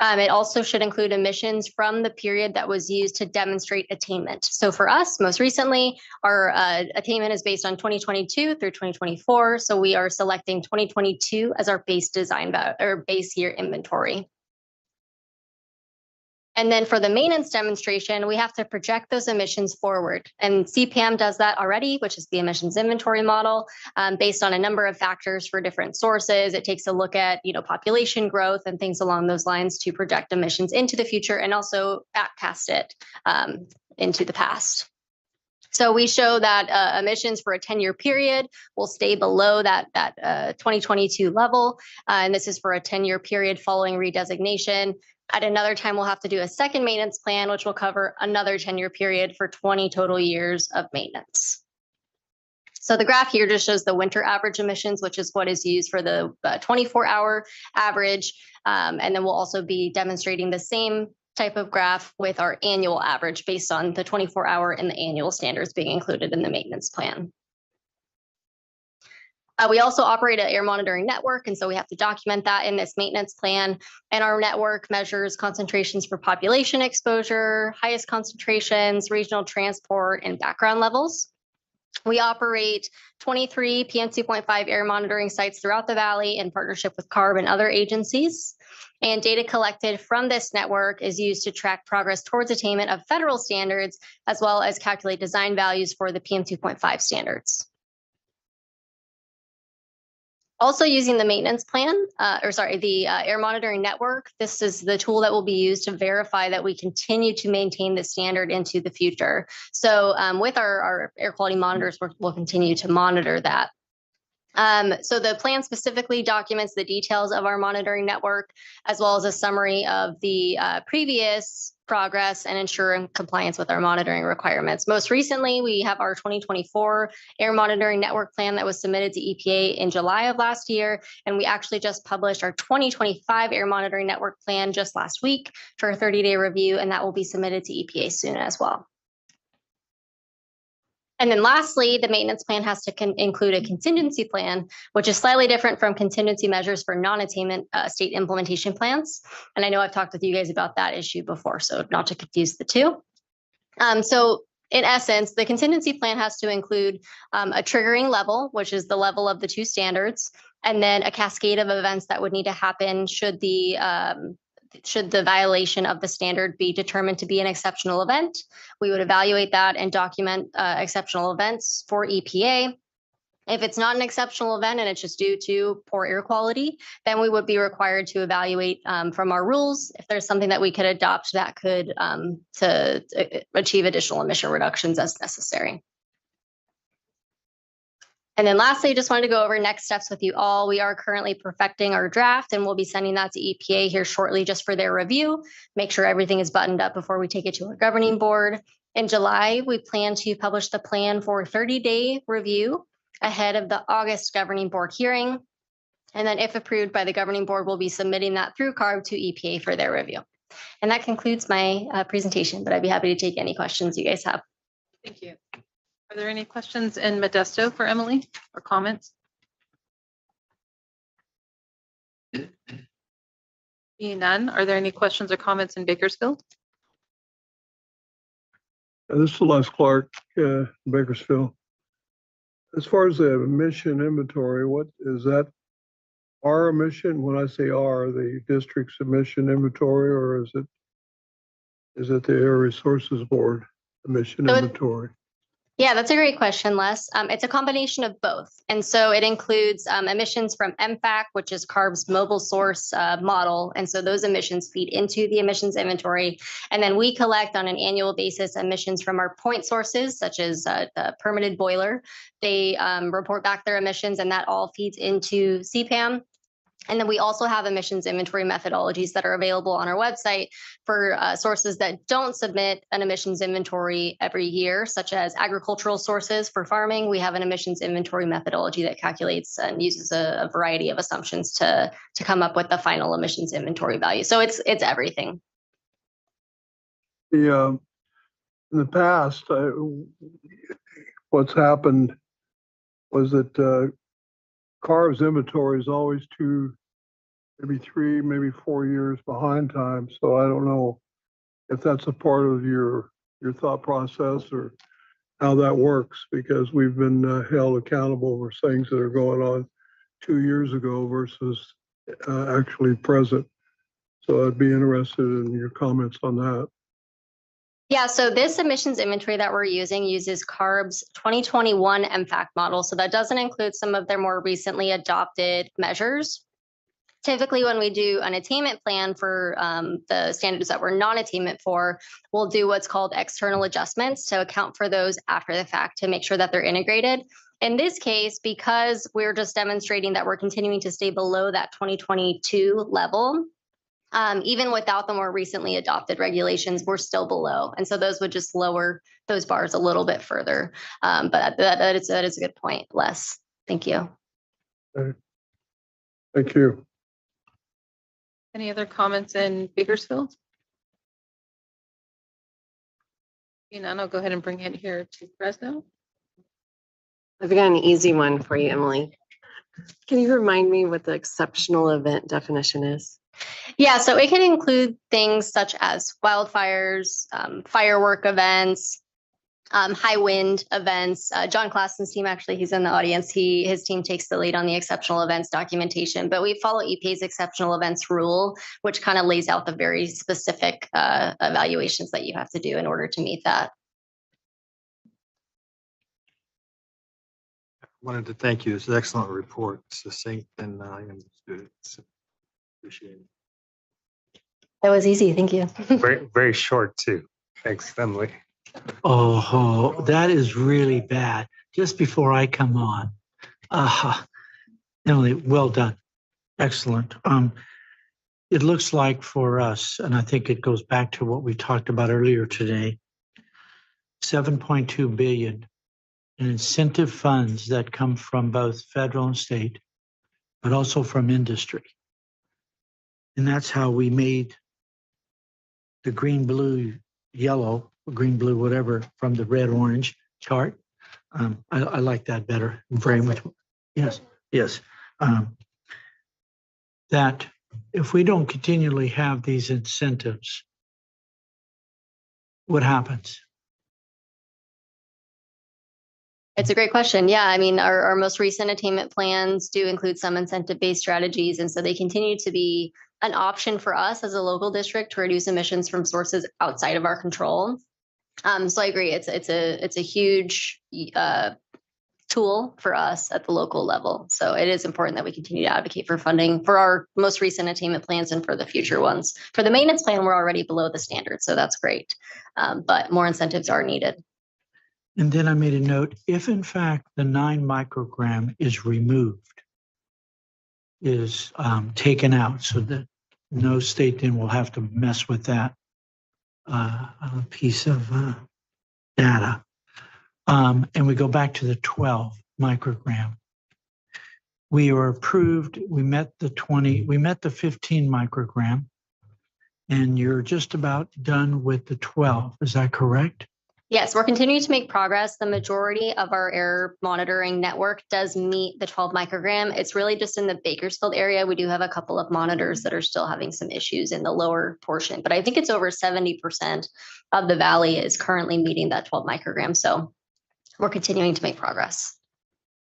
It also should include emissions from the period that was used to demonstrate attainment. So for us, most recently, our attainment is based on 2022 through 2024. So we are selecting 2022 as our base design or base year inventory. And then for the maintenance demonstration, we have to project those emissions forward. And CPAM does that already, which is the emissions inventory model, based on a number of factors for different sources. It takes a look at, population growth and things along those lines to project emissions into the future and also backcast it into the past. So we show that emissions for a 10-year period will stay below that 2022 level. And this is for a 10-year period following redesignation. At another time, we'll have to do a second maintenance plan, which will cover another 10-year period for 20 total years of maintenance. So the graph here just shows the winter average emissions, which is what is used for the 24-hour average. And then we'll also be demonstrating the same type of graph with our annual average based on the 24-hour and the annual standards being included in the maintenance plan. We also operate an air monitoring network, and so we have to document that in this maintenance plan. And our network measures concentrations for population exposure, highest concentrations, regional transport, and background levels. We operate 23 PM 2.5 air monitoring sites throughout the valley in partnership with CARB and other agencies. And data collected from this network is used to track progress towards attainment of federal standards, as well as calculate design values for the PM 2.5 standards. Also using the maintenance plan, the air monitoring network, this is the tool that will be used to verify that we continue to maintain the standard into the future. So with our air quality monitors, we'll continue to monitor that. So the plan specifically documents the details of our monitoring network, as well as a summary of the previous progress and ensuring compliance with our monitoring requirements. Most recently, we have our 2024 air monitoring network plan that was submitted to EPA in July of last year. And we actually just published our 2025 air monitoring network plan just last week for a 30-day review, and that will be submitted to EPA soon as well. And then lastly, the maintenance plan has to include a contingency plan, which is slightly different from contingency measures for non-attainment state implementation plans. And I know I've talked with you guys about that issue before, so not to confuse the two. So in essence, the contingency plan has to include a triggering level, which is the level of the two standards, and then a cascade of events that would need to happen should the violation of the standard be determined to be an exceptional event. We would evaluate that and document exceptional events for EPA. If it's not an exceptional event and it's just due to poor air quality, then we would be required to evaluate from our rules if there's something that we could adopt that could to achieve additional emission reductions as necessary. And then lastly, I just wanted to go over next steps with you all. We are currently perfecting our draft, and we'll be sending that to EPA here shortly just for their review. Make sure everything is buttoned up before we take it to our governing board. In July, we plan to publish the plan for a 30-day review ahead of the August governing board hearing. And then if approved by the governing board, we'll be submitting that through CARB to EPA for their review. And that concludes my presentation, but I'd be happy to take any questions you guys have. Thank you. Are there any questions in Modesto for Emily or comments? Seeing none, are there any questions or comments in Bakersfield? This is Les Clark, Bakersfield. As far as the emission inventory, what is that? Our emission, when I say our, the district's emission inventory, or is it the Air Resources Board emission inventory? Yeah, that's a great question, Les. It's a combination of both. And so it includes emissions from MFAC, which is CARB's mobile source model. And so those emissions feed into the emissions inventory. And then we collect on an annual basis emissions from our point sources, such as the permitted boiler. They report back their emissions, and that all feeds into CPAM. And then we also have emissions inventory methodologies that are available on our website for sources that don't submit an emissions inventory every year, such as agricultural sources for farming. We have an emissions inventory methodology that calculates and uses a variety of assumptions to come up with the final emissions inventory value. So it's everything. In the past, what's happened was that CARB's inventory is always maybe 3, maybe 4 years behind time. So I don't know if that's a part of your thought process or how that works, because we've been held accountable for things that are going on 2 years ago versus actually present. So I'd be interested in your comments on that. Yeah, so this emissions inventory that we're using uses CARB's 2021 MFAC model. So that doesn't include some of their more recently adopted measures. Typically, when we do an attainment plan for the standards that we're non-attainment for, we'll do what's called external adjustments to account for those after the fact to make sure that they're integrated. In this case, because we're just demonstrating that we're continuing to stay below that 2022 level, Even without the more recently adopted regulations, we're still below. And so those would just lower those bars a little bit further. But that is a good point, Les. Thank you. Thank you. Any other comments in Bakersfield? You know, I'll go ahead and bring it here to Fresno. I've got an easy one for you, Emily. Can you remind me what the exceptional event definition is? Yeah, so it can include things such as wildfires, firework events, high wind events. John Klassen's team, actually, he's in the audience. His team takes the lead on the exceptional events documentation, but we follow EPA's exceptional events rule, which kind of lays out the very specific evaluations that you have to do in order to meet that. Wanted to thank you. It's an excellent report, succinct and I understood it. Appreciate it. That was easy. Thank you. Very, very short too. Thanks, Emily. Oh, that is really bad. Just before I come on. Emily, well done. Excellent. It looks like for us, and I think it goes back to what we talked about earlier today, 7.2 billion in incentive funds that come from both federal and state, but also from industry. And that's how we made the green, blue, yellow, green, blue, whatever, from the red, orange chart. I like that better very much. Yes, yes. That if we don't continually have these incentives, what happens? It's a great question. Yeah, I mean, our most recent attainment plans do include some incentive-based strategies, and so they continue to be an option for us as a local district to reduce emissions from sources outside of our control. So I agree. It's a huge tool for us at the local level. So it is important that we continue to advocate for funding for our most recent attainment plans and for the future ones. For the maintenance plan, we're already below the standard, so that's great. But more incentives are needed. And then I made a note, if in fact the 9 microgram is removed, is taken out so that no state then will have to mess with that piece of data. And we go back to the 12 microgram. We are approved, we met the 15 microgram, and you're just about done with the 12. Is that correct? Yes, we're continuing to make progress. The majority of our air monitoring network does meet the 12 microgram. It's really just in the Bakersfield area. We do have a couple of monitors that are still having some issues in the lower portion, but I think it's over 70% of the valley is currently meeting that 12 microgram. So we're continuing to make progress.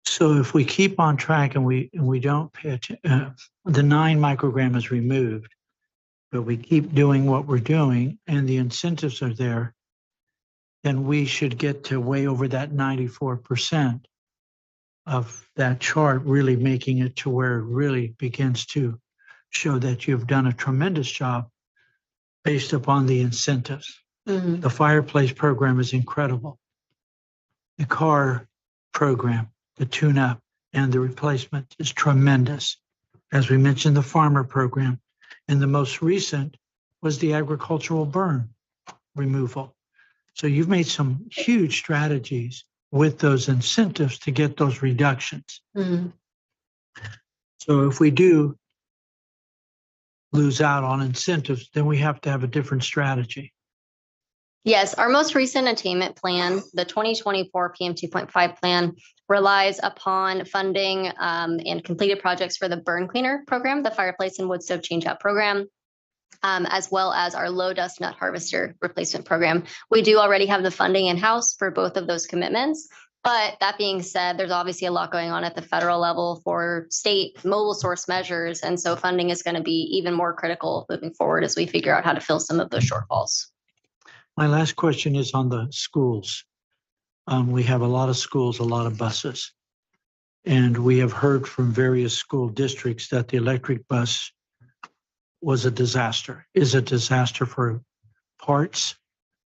So if we keep on track and we don't pay attention, the 9 microgram is removed, but we keep doing what we're doing and the incentives are there, then we should get to way over that 94% of that chart, really making it to where it really begins to show that you've done a tremendous job based upon the incentives. Mm-hmm. The fireplace program is incredible. The car program, the tune-up and the replacement is tremendous. As we mentioned, the farmer program, and the most recent was the agricultural burn removal. So you've made some huge strategies with those incentives to get those reductions. Mm-hmm. So if we do lose out on incentives, then we have to have a different strategy. Yes, our most recent attainment plan, the 2024 PM 2.5 plan, relies upon funding and completed projects for the burn cleaner program, the fireplace and wood stove change-out program, as well as our low dust nut harvester replacement program. We do already have the funding in-house for both of those commitments. But that being said, there's obviously a lot going on at the federal level for state mobile source measures. And so funding is going to be even more critical moving forward as we figure out how to fill some of those shortfalls. My last question is on the schools. We have a lot of schools, a lot of buses. And we have heard from various school districts that the electric bus was a disaster, is a disaster for parts,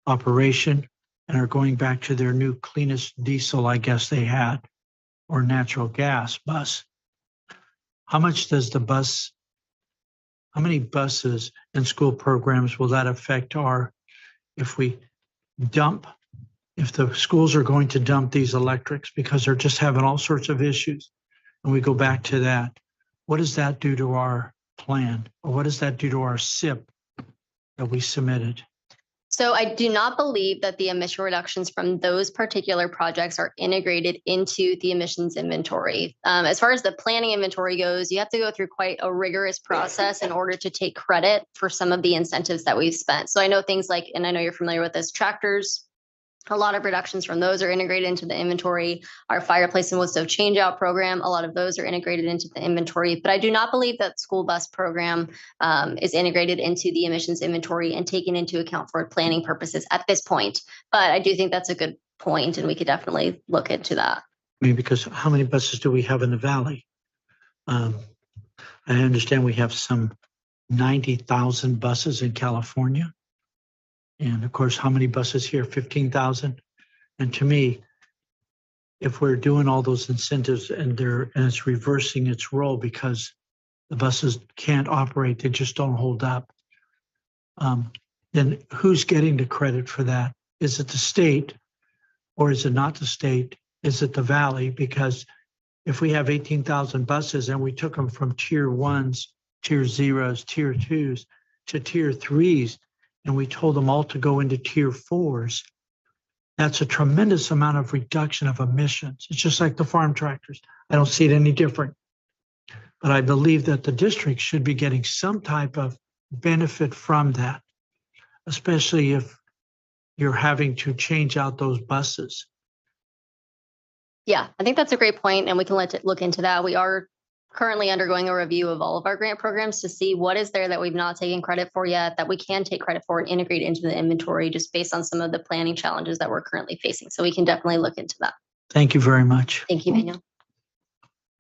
operation, and are going back to their new cleanest diesel, I guess they had, or natural gas bus. How much does the bus how many buses and school programs will that affect if we if the schools are going to dump these electrics because they're just having all sorts of issues, and we go back to that, what does that do to our plan? Or what does that do to our SIP that we submitted? So I do not believe that the emission reductions from those particular projects are integrated into the emissions inventory. As far as the planning inventory goes, you have to go through quite a rigorous process in order to take credit for some of the incentives that we've spent. So I know things like, and I know you're familiar with this, tractors, a lot of reductions from those are integrated into the inventory. Our fireplace and wood stove change out program, a lot of those are integrated into the inventory. But I do not believe that school bus program is integrated into the emissions inventory and taken into account for planning purposes at this point. But I do think that's a good point, and we could definitely look into that. I mean, because how many buses do we have in the valley? I understand we have some 90,000 buses in California. And of course, how many buses here? 15,000. And to me, if we're doing all those incentives and it's reversing its role because the buses can't operate, they just don't hold up, then who's getting the credit for that? Is it the state or is it not the state? Is it the valley? Because if we have 18,000 buses and we took them from tier 1s, tier 0s, tier 2s to tier 3s, and we told them all to go into tier 4s, that's a tremendous amount of reduction of emissions. It's just like the farm tractors. I don't see it any different. But I believe that the district should be getting some type of benefit from that, especially if you're having to change out those buses. Yeah, I think that's a great point, and we can look into that. We are currently undergoing a review of all of our grant programs to see what is there that we've not taken credit for yet that we can take credit for and integrate into the inventory just based on some of the planning challenges that we're currently facing. So we can definitely look into that. Thank you very much. Thank you, Manuel.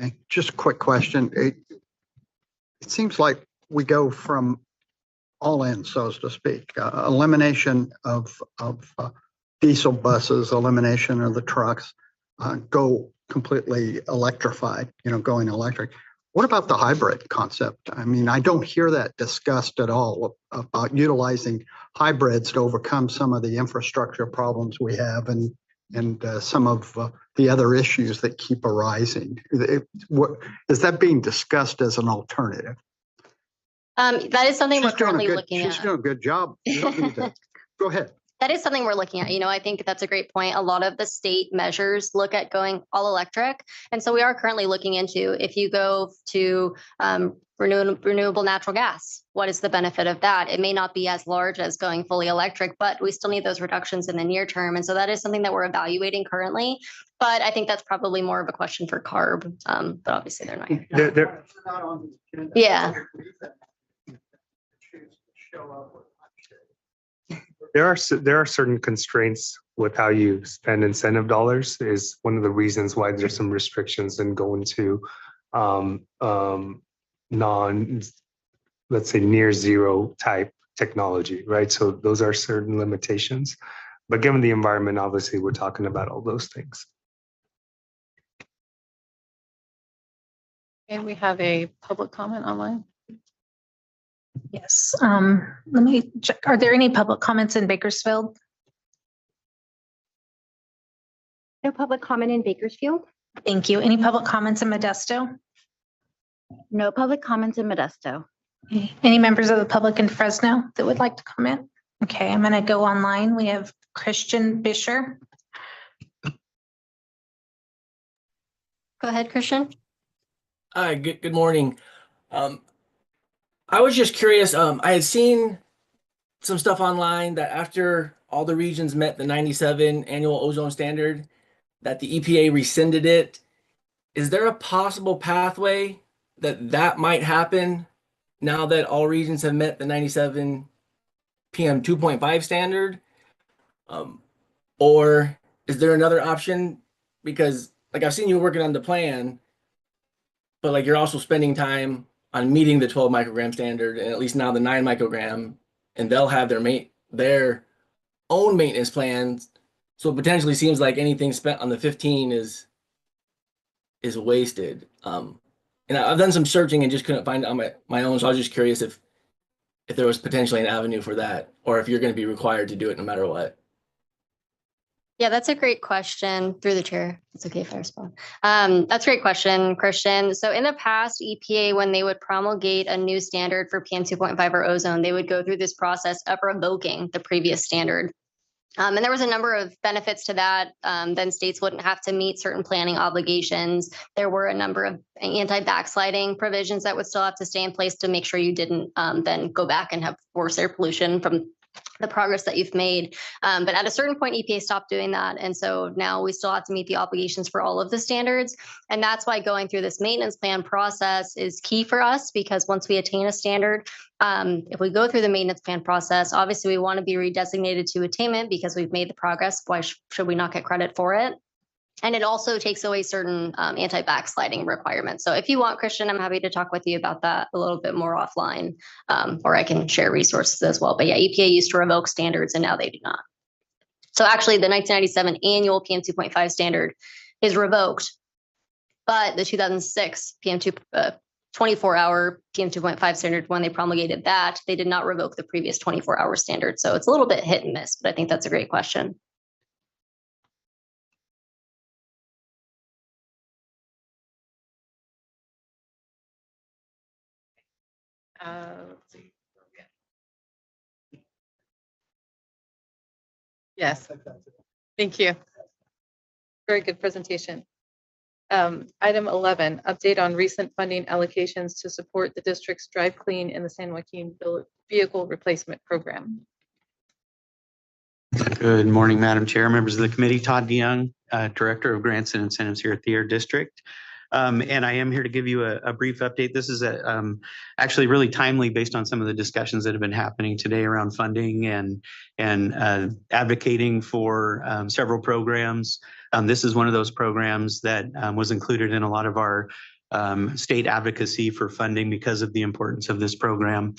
And just a quick question. It seems like we go from all in, so to speak, elimination of diesel buses, elimination of the trucks, go completely electrified, going electric. What about the hybrid concept? I mean, I don't hear that discussed at all about utilizing hybrids to overcome some of the infrastructure problems we have and some of the other issues that keep arising. Is that being discussed as an alternative? That is something we're currently looking at. She's doing a good job. You don't need to. Go ahead. That is something we're looking at. I think that's a great point. A lot of the state measures look at going all electric. And so we are currently looking into if you go to renewable natural gas, what is the benefit of that? It may not be as large as going fully electric, but we still need those reductions in the near term. And so that is something that we're evaluating currently. But I think that's probably more of a question for CARB. But obviously they're not. Yeah. There are certain constraints with how you spend incentive dollars is one of the reasons why there's some restrictions in going to let's say near zero type technology, right? So those are certain limitations. But given the environment, obviously, we're talking about all those things. And we have a public comment online. Yes. Let me check. Are there any public comments in Bakersfield? No public comment in Bakersfield. Thank you. Any public comments in Modesto? No public comments in Modesto. Okay. Any members of the public in Fresno that would like to comment? Okay, I'm going to go online. We have Christian Bisher. Go ahead, Christian. Hi, good morning. I was just curious. I had seen some stuff online that after all the regions met the 97 annual ozone standard, that the EPA rescinded it. Is there a possible pathway that might happen now that all regions have met the 97 PM 2.5 standard? Or is there another option? Because like I've seen you working on the plan, but like you're also spending time on meeting the 12 microgram standard and at least now the 9 microgram, and they'll have their own maintenance plans. So it potentially seems like anything spent on the 15 is wasted. And I've done some searching and just couldn't find it on my own. So I was just curious if if there was potentially an avenue for that, or if you're going to be required to do it no matter what. Yeah, that's a great question. Through the chair. It's okay if I respond. That's a great question, Christian. So in the past, EPA, when they would promulgate a new standard for PM 2.5 or ozone, they would go through this process of revoking the previous standard. And there was a number of benefits to that. Then states wouldn't have to meet certain planning obligations. There were a number of anti-backsliding provisions that would still have to stay in place to make sure you didn't then go back and have worse air pollution from the progress that you've made. But at a certain point, EPA stopped doing that. And so now we still have to meet the obligations for all of the standards. And that's why going through this maintenance plan process is key for us, because once we attain a standard, if we go through the maintenance plan process, obviously we want to be redesignated to attainment because we've made the progress. Why should we not get credit for it? And it also takes away certain anti-backsliding requirements. So if you want, Christian, I'm happy to talk with you about that a little bit more offline, or I can share resources as well. But yeah, EPA used to revoke standards and now they do not. So actually the 1997 annual PM 2.5 standard is revoked, but the 2006 PM 24-hour PM 2.5 standard, when they promulgated that, they did not revoke the previous 24-hour standard. So it's a little bit hit and miss, but I think that's a great question. Let's see. Yes, thank you. Very good presentation. Item 11, update on recent funding allocations to support the district's Drive Clean in the San Joaquin Vehicle Replacement Program. Good morning, Madam Chair, members of the committee. Todd DeYoung, Director of Grants and Incentives here at the Air District. And I am here to give you a brief update. This is actually really timely based on some of the discussions that have been happening today around funding and advocating for several programs. This is one of those programs that was included in a lot of our state advocacy for funding because of the importance of this program.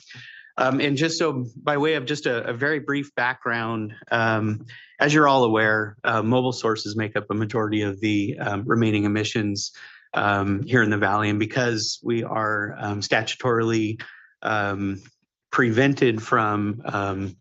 And just so by way of just a very brief background, as you're all aware, mobile sources make up a majority of the remaining emissions here in the Valley. And because we are statutorily prevented from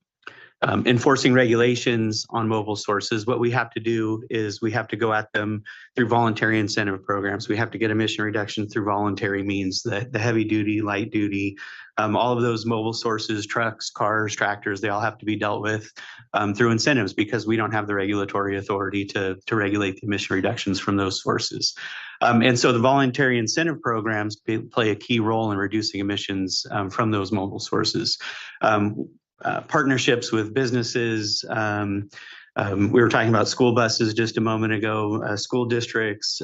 enforcing regulations on mobile sources, what we have to do is we have to go at them through voluntary incentive programs. We have to get emission reduction through voluntary means, the heavy duty, light duty, all of those mobile sources, trucks, cars, tractors, they all have to be dealt with through incentives because we don't have the regulatory authority to regulate the emission reductions from those sources. And so the voluntary incentive programs play a key role in reducing emissions from those mobile sources. Partnerships with businesses. We were talking about school buses just a moment ago, school districts,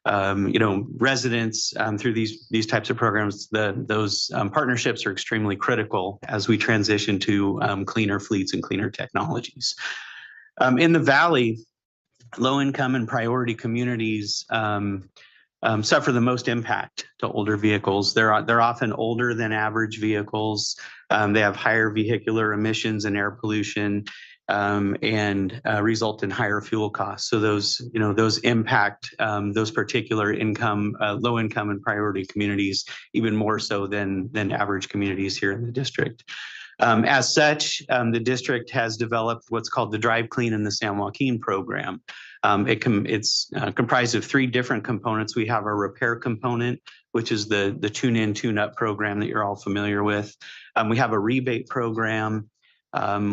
residents through these types of programs. Those partnerships are extremely critical as we transition to cleaner fleets and cleaner technologies. In the Valley, low-income and priority communities suffer the most impact to older vehicles. They're often older than average vehicles. They have higher vehicular emissions and air pollution, and result in higher fuel costs. So those impact those particular low income and priority communities even more so than average communities here in the district. As such, the district has developed what's called the Drive Clean in the San Joaquin program. It's comprised of 3 different components. We have our repair component, which is the tune-in, tune-up program that you're all familiar with. We have a rebate program,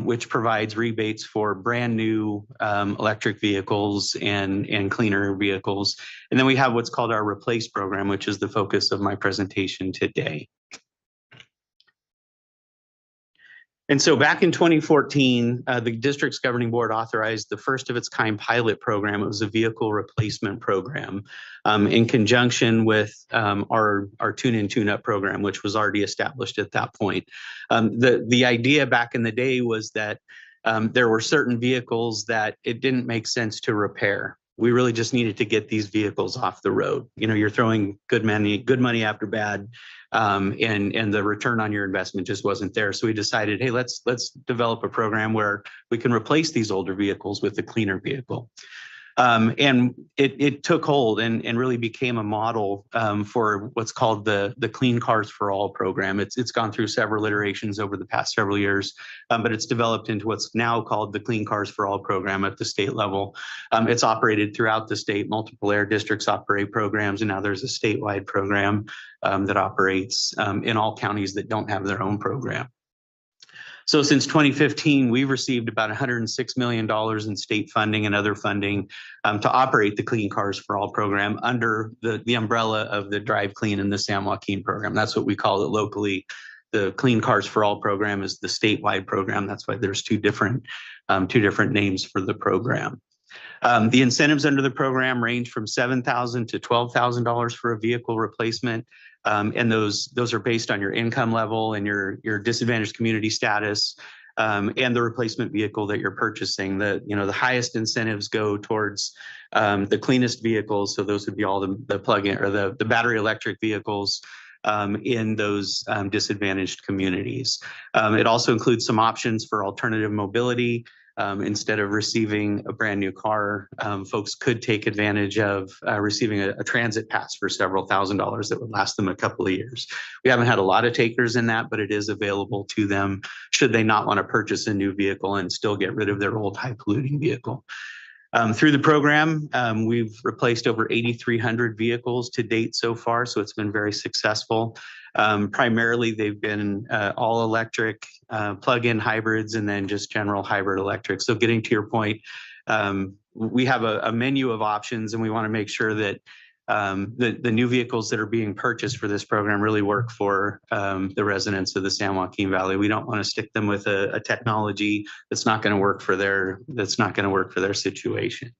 which provides rebates for brand new electric vehicles and cleaner vehicles. And then we have what's called our replace program, which is the focus of my presentation today. And so back in 2014, the district's governing board authorized the first of its kind pilot program. It was a vehicle replacement program in conjunction with our tune-in, tune-up program, which was already established at that point. The idea back in the day was that there were certain vehicles that it didn't make sense to repair. We really just needed to get these vehicles off the road. You're throwing good money after bad. And the return on your investment just wasn't there. So we decided, hey, let's develop a program where we can replace these older vehicles with a cleaner vehicle. And it took hold and really became a model for what's called the Clean Cars for All program. It's gone through several iterations over the past several years, but it's developed into what's now called the Clean Cars for All program at the state level. It's operated throughout the state. Multiple air districts operate programs, and now there's a statewide program that operates in all counties that don't have their own program. So since 2015, we've received about $106 million in state funding and other funding to operate the Clean Cars for All program under the umbrella of the Drive Clean and the San Joaquin program. That's what we call it locally. The Clean Cars for All program is the statewide program. That's why there's two different names for the program. The incentives under the program range from $7,000 to $12,000 for a vehicle replacement. And those are based on your income level and your disadvantaged community status, and the replacement vehicle that you're purchasing. The highest incentives go towards the cleanest vehicles. So those would be all the plug-in or the battery electric vehicles in those disadvantaged communities. It also includes some options for alternative mobility. Instead of receiving a brand new car, folks could take advantage of receiving a transit pass for several $1,000s that would last them a couple of years. We haven't had a lot of takers in that, but it is available to them should they not want to purchase a new vehicle and still get rid of their old high polluting vehicle. Through the program, we've replaced over 8,300 vehicles to date so far, so it's been very successful. Primarily, they've been all electric, plug-in hybrids, and then just general hybrid electric. So getting to your point, we have a menu of options, and we want to make sure that the new vehicles that are being purchased for this program really work for the residents of the San Joaquin Valley. We don't want to stick them with a technology that's not going to work for their situation.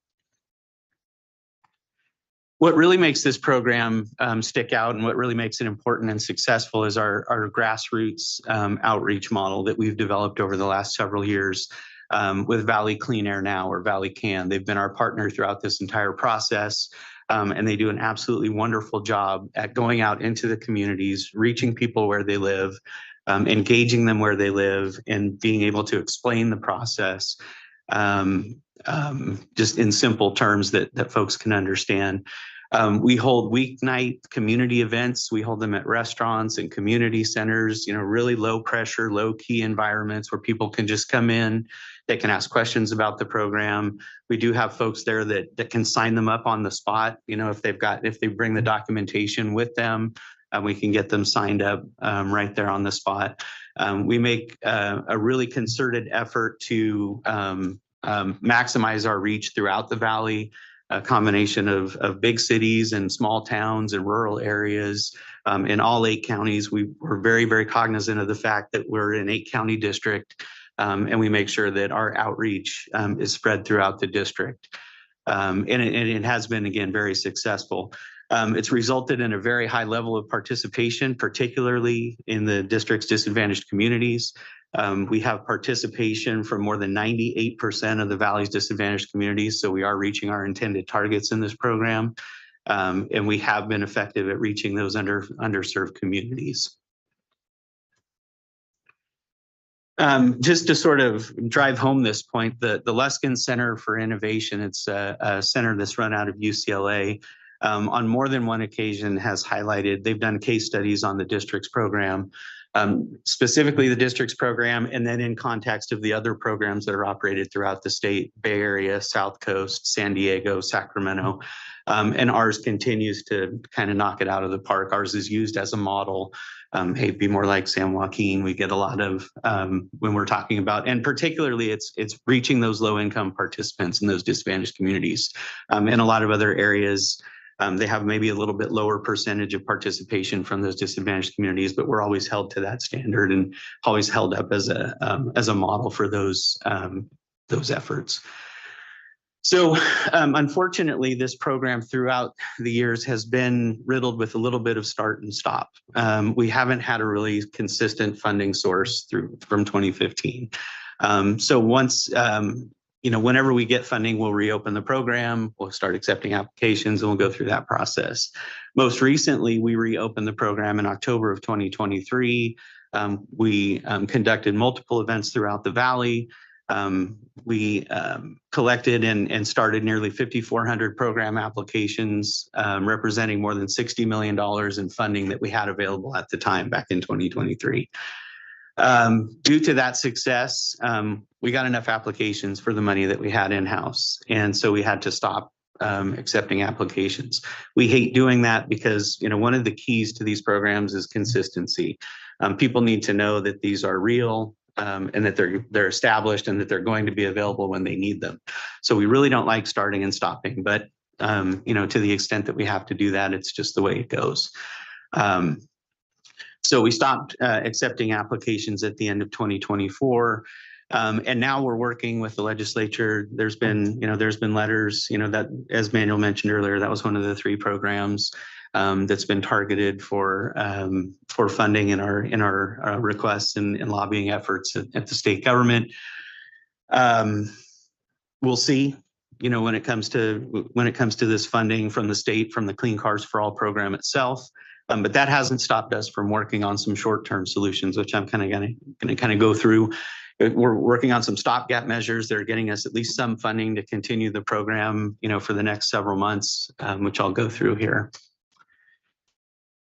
What really makes this program stick out and what really makes it important and successful is our grassroots outreach model that we've developed over the last several years with Valley Clean Air Now, or Valley Can. They've been our partner throughout this entire process. And they do an absolutely wonderful job at going out into the communities, reaching people where they live, engaging them where they live, and being able to explain the process just in simple terms that folks can understand. We hold weeknight community events. We hold them at restaurants and community centers, really low pressure, low key environments where people can just come in. They can ask questions about the program. We do have folks there that can sign them up on the spot. If they bring the documentation with them, we can get them signed up right there on the spot. We make a really concerted effort to maximize our reach throughout the valley. A combination of big cities and small towns and rural areas. In all 8 counties, we're very, very cognizant of the fact that we're an 8-county district, and we make sure that our outreach is spread throughout the district. And it has been, again, very successful. It's resulted in a very high level of participation, particularly in the district's disadvantaged communities. We have participation from more than 98% of the Valley's disadvantaged communities, so we are reaching our intended targets in this program, and we have been effective at reaching those underserved communities. Just to sort of drive home this point, the Luskin Center for Innovation, it's a center that's run out of UCLA, on more than one occasion has highlighted, they've done case studies on the district's program, specifically the district's program, and then in context of the other programs that are operated throughout the state, Bay Area, South Coast, San Diego, Sacramento, and ours continues to kind of knock it out of the park. Ours is used as a model. Hey, be more like San Joaquin. We get a lot of when we're talking about, and particularly it's reaching those low income participants in those disadvantaged communities. In a lot of other areas, they have maybe a little bit lower percentage of participation from those disadvantaged communities, but we're always held to that standard and always held up as a model for those efforts. So unfortunately, this program throughout the years has been riddled with a little bit of start and stop. We haven't had a really consistent funding source from 2015. So once whenever we get funding, we'll reopen the program, we'll start accepting applications, and we'll go through that process. Most recently, we reopened the program in October of 2023. We conducted multiple events throughout the Valley. We collected and started nearly 5,400 program applications, representing more than $60 million in funding that we had available at the time back in 2023. Due to that success, we got enough applications for the money that we had in-house. And so we had to stop accepting applications. We hate doing that because, one of the keys to these programs is consistency. People need to know that these are real, and that they're established and that they're going to be available when they need them. So we really don't like starting and stopping, but to the extent that we have to do that, it's just the way it goes. So we stopped accepting applications at the end of 2024. And now we're working with the legislature. There's been letters, that, as Manuel mentioned earlier, that was one of the 3 programs that's been targeted for funding in our requests and lobbying efforts at the state government. We'll see, when it comes to this funding from the state, from the Clean Cars for All program itself. But that hasn't stopped us from working on some short-term solutions, which I'm going to go through. We're working on some stopgap measures that are getting us at least some funding to continue the program, for the next several months, which I'll go through here.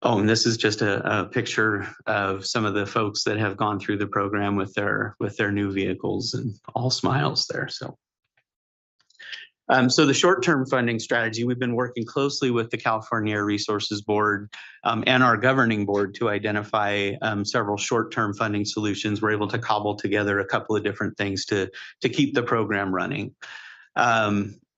Oh, and this is just a picture of some of the folks that have gone through the program with their new vehicles, and all smiles there. So the short-term funding strategy, we've been working closely with the California Air Resources Board and our governing board to identify several short-term funding solutions. We're able to cobble together a couple of different things to keep the program running.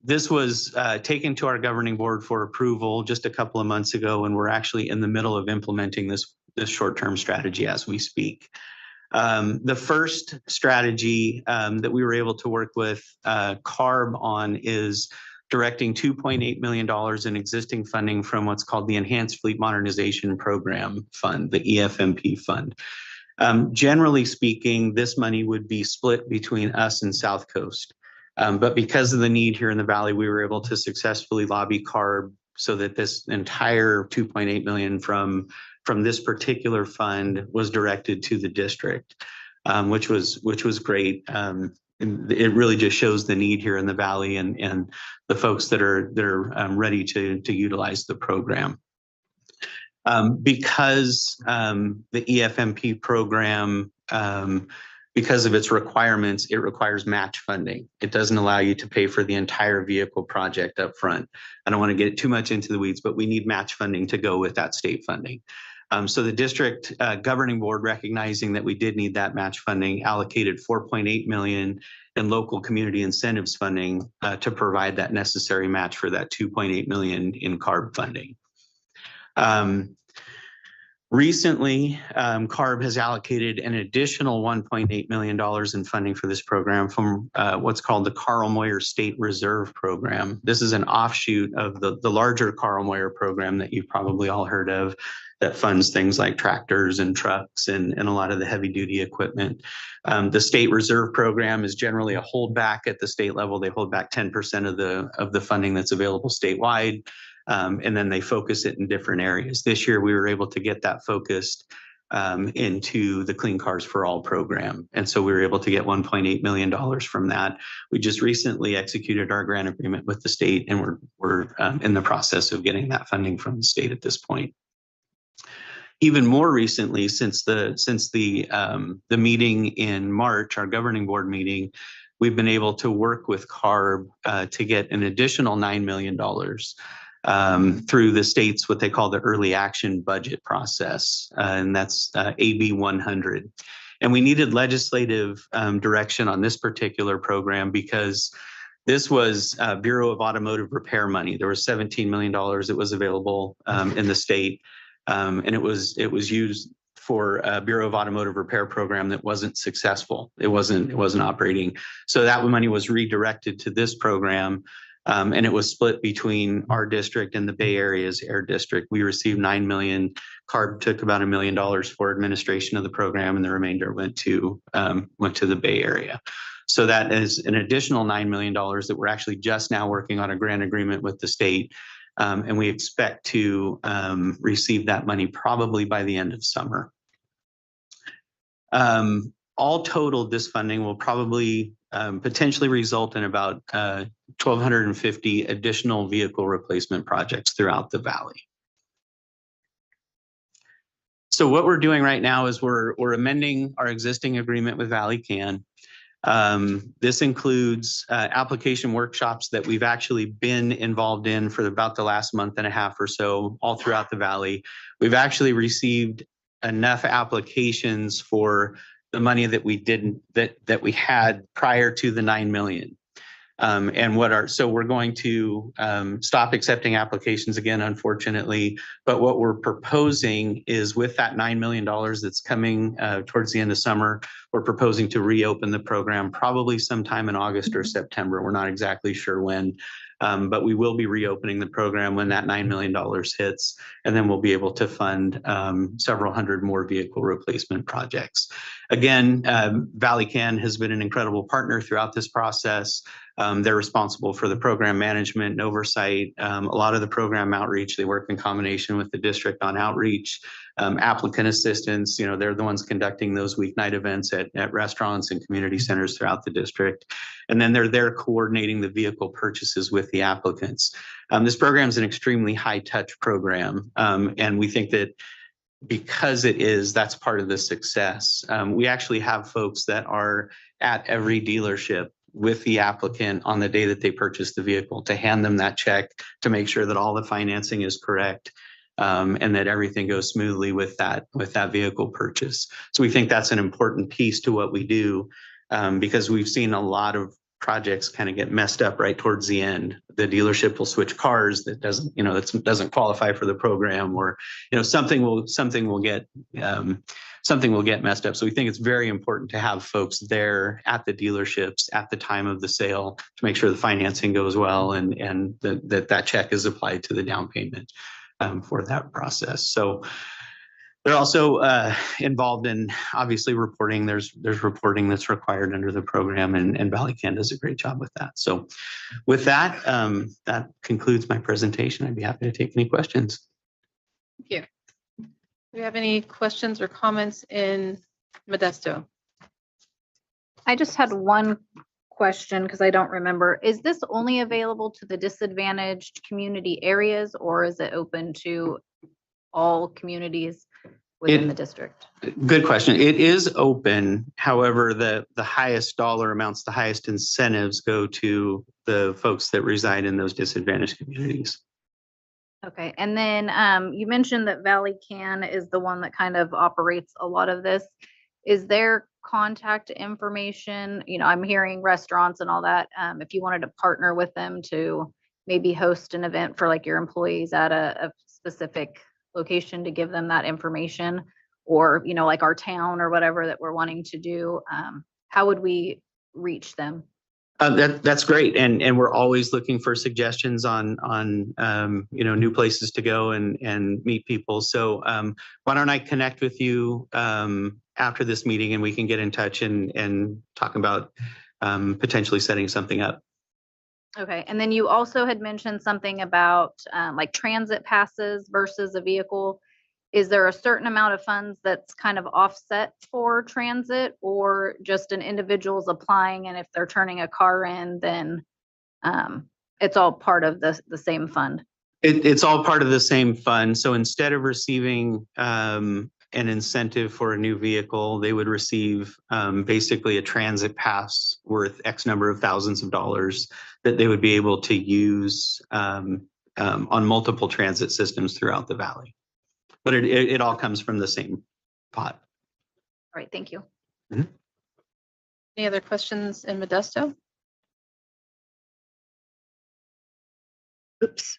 This was taken to our governing board for approval just a couple of months ago, and we're actually in the middle of implementing this short-term strategy as we speak. The first strategy that we were able to work with CARB on is directing $2.8 million in existing funding from what's called the Enhanced Fleet Modernization Program Fund, the EFMP fund. Generally speaking, this money would be split between us and South Coast. But because of the need here in the Valley, we were able to successfully lobby CARB so that this entire $2.8 million from this particular fund was directed to the district, which was great. It really just shows the need here in the Valley and the folks that are ready to utilize the program. Because the EFMP program, because of its requirements, it requires match funding. It doesn't allow you to pay for the entire vehicle project up front. I don't want to get too much into the weeds, but we need match funding to go with that state funding. So the district governing board, recognizing that we did need that match funding, allocated $4.8 million in local community incentives funding to provide that necessary match for that $2.8 million in CARB funding. Recently, CARB has allocated an additional $1.8 million in funding for this program from what's called the Carl Moyer State Reserve Program. This is an offshoot of the larger Carl Moyer program that you've probably all heard of, that funds things like tractors and trucks and a lot of the heavy duty equipment. The State Reserve Program is generally a holdback at the state level. They hold back 10% of the funding that's available statewide. And then they focus it in different areas. This year, we were able to get that focused into the Clean Cars for All program. And so we were able to get $1.8 million from that. We just recently executed our grant agreement with the state, and we're in the process of getting that funding from the state at this point. Even more recently, since the meeting in March, our governing board meeting, we've been able to work with CARB to get an additional $9 million through the state's what they call the early action budget process, and that's AB 100. And we needed legislative direction on this particular program because this was Bureau of Automotive Repair money. There was $17 million that was available in the state, and it was used for a Bureau of Automotive Repair program that wasn't successful. It wasn't operating. So that money was redirected to this program. And it was split between our district and the Bay Area's Air District. We received $9 million. CARB took about $1 million for administration of the program, and the remainder went to the Bay Area. So that is an additional $9 million that we're actually just now working on a grant agreement with the state. And we expect to receive that money probably by the end of summer. All totaled, this funding will probably potentially result in about 1,250 additional vehicle replacement projects throughout the valley. So what we're doing right now is we're amending our existing agreement with Valley Can. This includes application workshops that we've actually been involved in for about the last month and a half or so, all throughout the valley. We've actually received enough applications for the money that we had prior to the 9 million. So we're going to stop accepting applications again, unfortunately. But what we're proposing is with that $9 million that's coming towards the end of summer, we're proposing to reopen the program probably sometime in August or September. We're not exactly sure when, but we will be reopening the program when that $9 million hits, and then we'll be able to fund several hundred more vehicle replacement projects. Again, Valley Can has been an incredible partner throughout this process. They're responsible for the program management and oversight. A lot of the program outreach, they work in combination with the district on outreach, applicant assistance. They're the ones conducting those weeknight events at restaurants and community centers throughout the district. And then they're there coordinating the vehicle purchases with the applicants. This program is an extremely high touch program. And we think that because that's part of the success. We actually have folks that are at every dealership with the applicant on the day that they purchase the vehicle to hand them that check to make sure that all the financing is correct and that everything goes smoothly with that vehicle purchase. So we think that's an important piece to what we do because we've seen a lot of projects kind of get messed up right towards the end. The dealership will switch cars that doesn't qualify for the program, or something will get messed up. So we think it's very important to have folks there at the dealerships at the time of the sale to make sure the financing goes well and that check is applied to the down payment for that process. So they're also involved in obviously reporting. There's reporting that's required under the program, and Valley Can does a great job with that. So with that, that concludes my presentation. I'd be happy to take any questions. Thank you. Do we have any questions or comments in Modesto? I just had one question because I don't remember. Is this only available to the disadvantaged community areas, or is it open to all communities within the district? Good question. It is open. However, the highest dollar amounts, the highest incentives go to the folks that reside in those disadvantaged communities. Okay. And then you mentioned that Valley Can is the one that kind of operates a lot of this. Is there contact information? I'm hearing restaurants and all that. If you wanted to partner with them to maybe host an event for like your employees at a specific location to give them that information, or like our town or whatever that we're wanting to do, how would we reach them? That's great, and we're always looking for suggestions on new places to go and meet people. So why don't I connect with you after this meeting, and we can get in touch and talk about potentially setting something up. Okay. And then you also had mentioned something about like transit passes versus a vehicle. Is there a certain amount of funds that's kind of offset for transit, or just an individual's applying, and if they're turning a car in, then it's all part of the same fund? It's all part of the same fund. So instead of receiving an incentive for a new vehicle, they would receive basically a transit pass worth X number of thousands of dollars that they would be able to use on multiple transit systems throughout the valley. But it all comes from the same pot. All right, thank you. Mm-hmm. Any other questions in Modesto? Oops.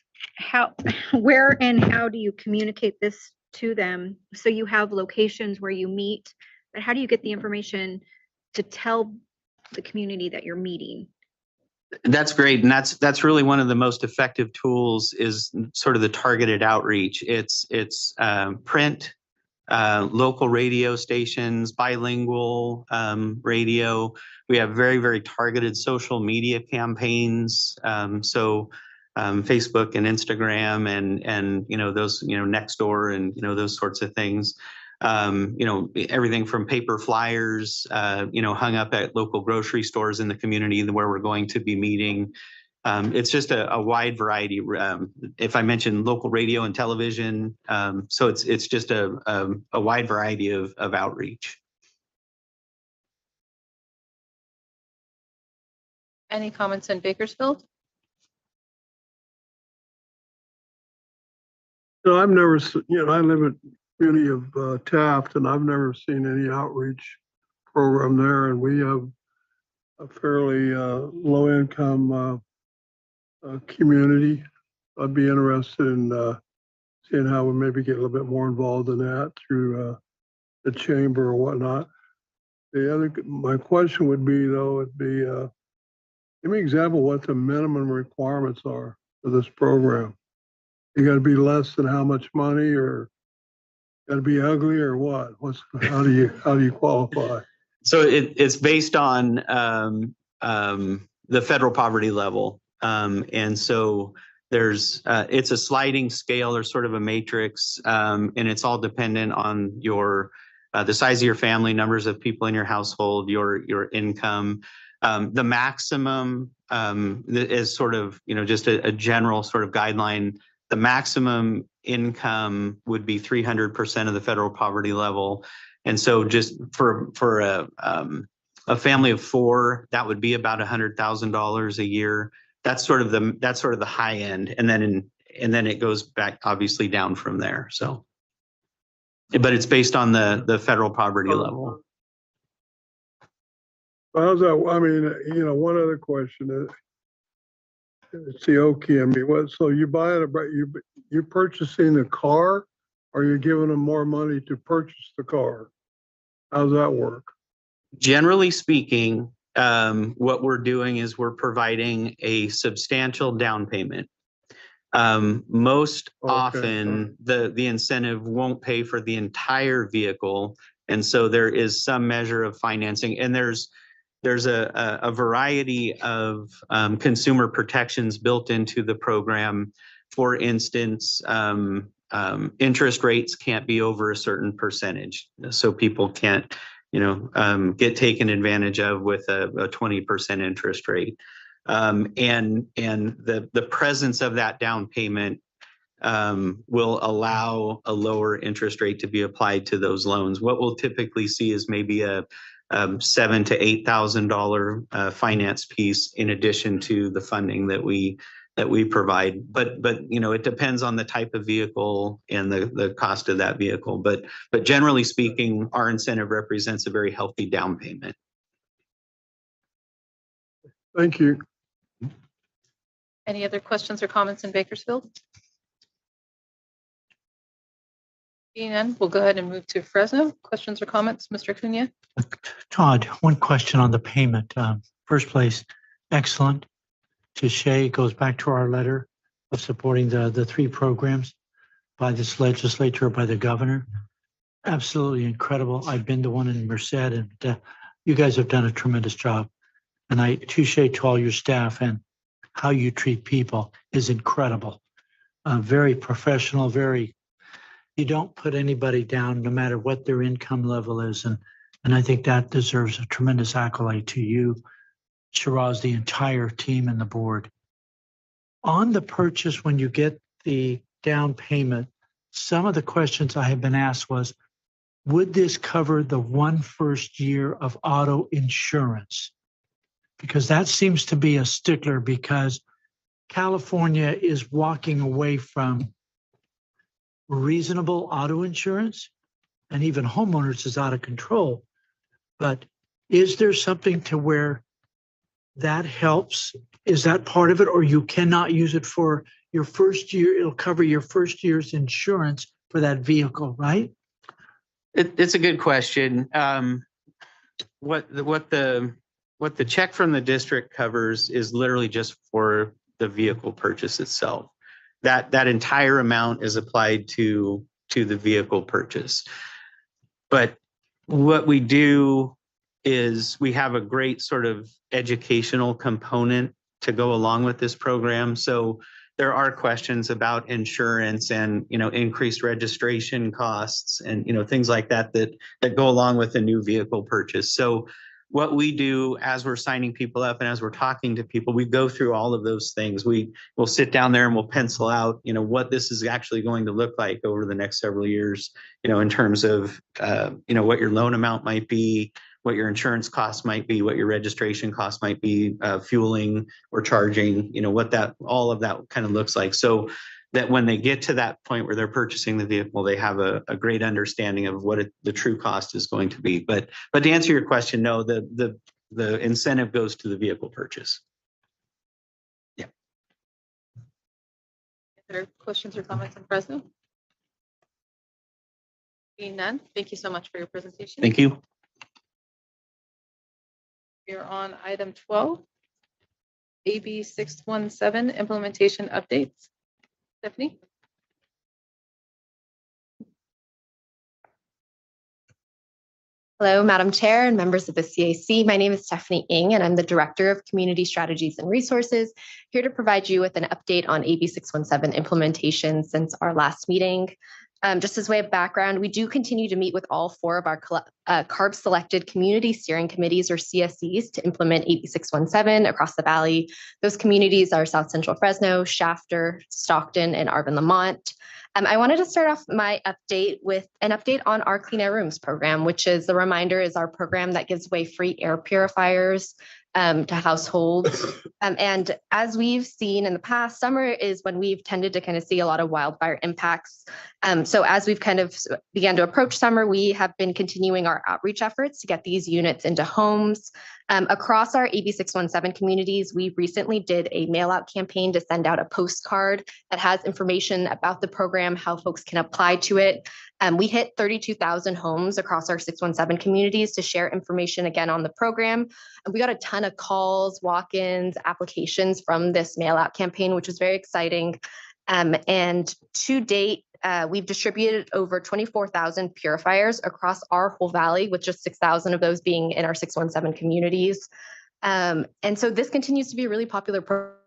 Where and how do you communicate this to them? So you have locations where you meet, but how do you get the information to tell the community that you're meeting? That's great. And that's really one of the most effective tools is sort of the targeted outreach. It's print, local radio stations, bilingual radio. We have very, very targeted social media campaigns. So Facebook and Instagram and those, Nextdoor and, those sorts of things. everything from paper flyers, hung up at local grocery stores in the community where we're going to be meeting. It's just a wide variety. If I mentioned local radio and television, so it's just a wide variety of outreach. Any comments in Bakersfield? I've never, I live at community of Taft, and I've never seen any outreach program there, and we have a fairly low income community. I'd be interested in seeing how we maybe get a little bit more involved in that through the chamber or whatnot. My question would be though, it'd be, give me an example of what the minimum requirements are for this program. You got to be less than how much money, or got to be ugly, or what? How do you qualify? So it's based on the federal poverty level, and so it's a sliding scale. There's sort of a matrix, and it's all dependent on the size of your family, numbers of people in your household, your income. The maximum is sort of just a general sort of guideline. The maximum income would be 300% of the federal poverty level. And so just for a family of four, that would be about $100,000 a year. That's sort of the high end. And then it goes back obviously down from there. So, but it's based on the federal poverty level. How's that? I mean, one other question. It's the Okie. I mean, so you buy it, you're purchasing the car, or you're giving them more money to purchase the car? How's that work? Generally speaking, what we're doing is we're providing a substantial down payment. Most often, the incentive won't pay for the entire vehicle, and so there is some measure of financing. And there's a variety of consumer protections built into the program. For instance, interest rates can't be over a certain percentage, so people can't, get taken advantage of with a 20% interest rate. And the presence of that down payment will allow a lower interest rate to be applied to those loans. What we'll typically see is maybe a $7,000 to $8,000 finance piece in addition to the funding that we provide. But it depends on the type of vehicle and the cost of that vehicle. But generally speaking, our incentive represents a very healthy down payment. Thank you. Any other questions or comments in Bakersfield? Seeing none, we'll go ahead and move to Fresno. Questions or comments, Mr. Cunha? Todd, one question on the payment. First place, excellent. To Shay, it goes back to our letter of supporting the three programs by this legislature, by the governor. Absolutely incredible. I've been to one in Merced, and you guys have done a tremendous job. And I touche to all your staff, and how you treat people is incredible. Very professional, you don't put anybody down no matter what their income level is. And I think that deserves a tremendous accolade to you, Shiraz, the entire team and the board. On the purchase, when you get the down payment, some of the questions I have been asked was, would this cover the first year of auto insurance? Because that seems to be a stickler, because California is walking away from reasonable auto insurance, and even homeowners is out of control. But is there something to where that helps? Is that part of it, or you cannot use it for your first year? It'll cover your first year's insurance for that vehicle, right? It's a good question. What the check from the district covers is literally just for the vehicle purchase itself. That entire amount is applied to the vehicle purchase. But what we do is we have a great sort of educational component to go along with this program. So there are questions about insurance and, increased registration costs and, things like that that go along with a new vehicle purchase. So what we do as we're signing people up and as we're talking to people, we go through all of those things. We'll sit down there and we'll pencil out, what this is actually going to look like over the next several years, in terms of, what your loan amount might be, what your insurance costs might be, what your registration costs might be, fueling or charging, all of that kind of looks like. So that when they get to that point where they're purchasing the vehicle, they have a great understanding of what the true cost is going to be. But to answer your question, no, the incentive goes to the vehicle purchase. Yeah. Other questions or comments on Fresno? Being none, thank you so much for your presentation. Thank you. We're on item 12, AB 617 implementation updates. Stephanie? Hello, Madam Chair and members of the CAC. My name is Stephanie Ng, and I'm the Director of Community Strategies and Resources, here to provide you with an update on AB 617 implementation since our last meeting. Just as way of background, we do continue to meet with all 4 of our CARB selected community steering committees, or CSCs, to implement AB 617 across the valley. Those communities are South Central Fresno, Shafter, Stockton, and Arvin-Lamont. I wanted to start off my update with an update on our Clean Air Rooms program, which is the reminder is our program that gives away free air purifiers to households. And as we've seen in the past, summer is when we've tended to kind of see a lot of wildfire impacts. So as we've kind of began to approach summer, we have been continuing our outreach efforts to get these units into homes. Across our AB 617 communities, we recently did a mail out campaign to send out a postcard that has information about the program, how folks can apply to it. We hit 32,000 homes across our 617 communities to share information again on the program. And we got a ton of calls, walk-ins, applications from this mail out campaign, which was very exciting. And to date, we've distributed over 24,000 purifiers across our whole valley, with just 6,000 of those being in our 617 communities. And so this continues to be a really popular program.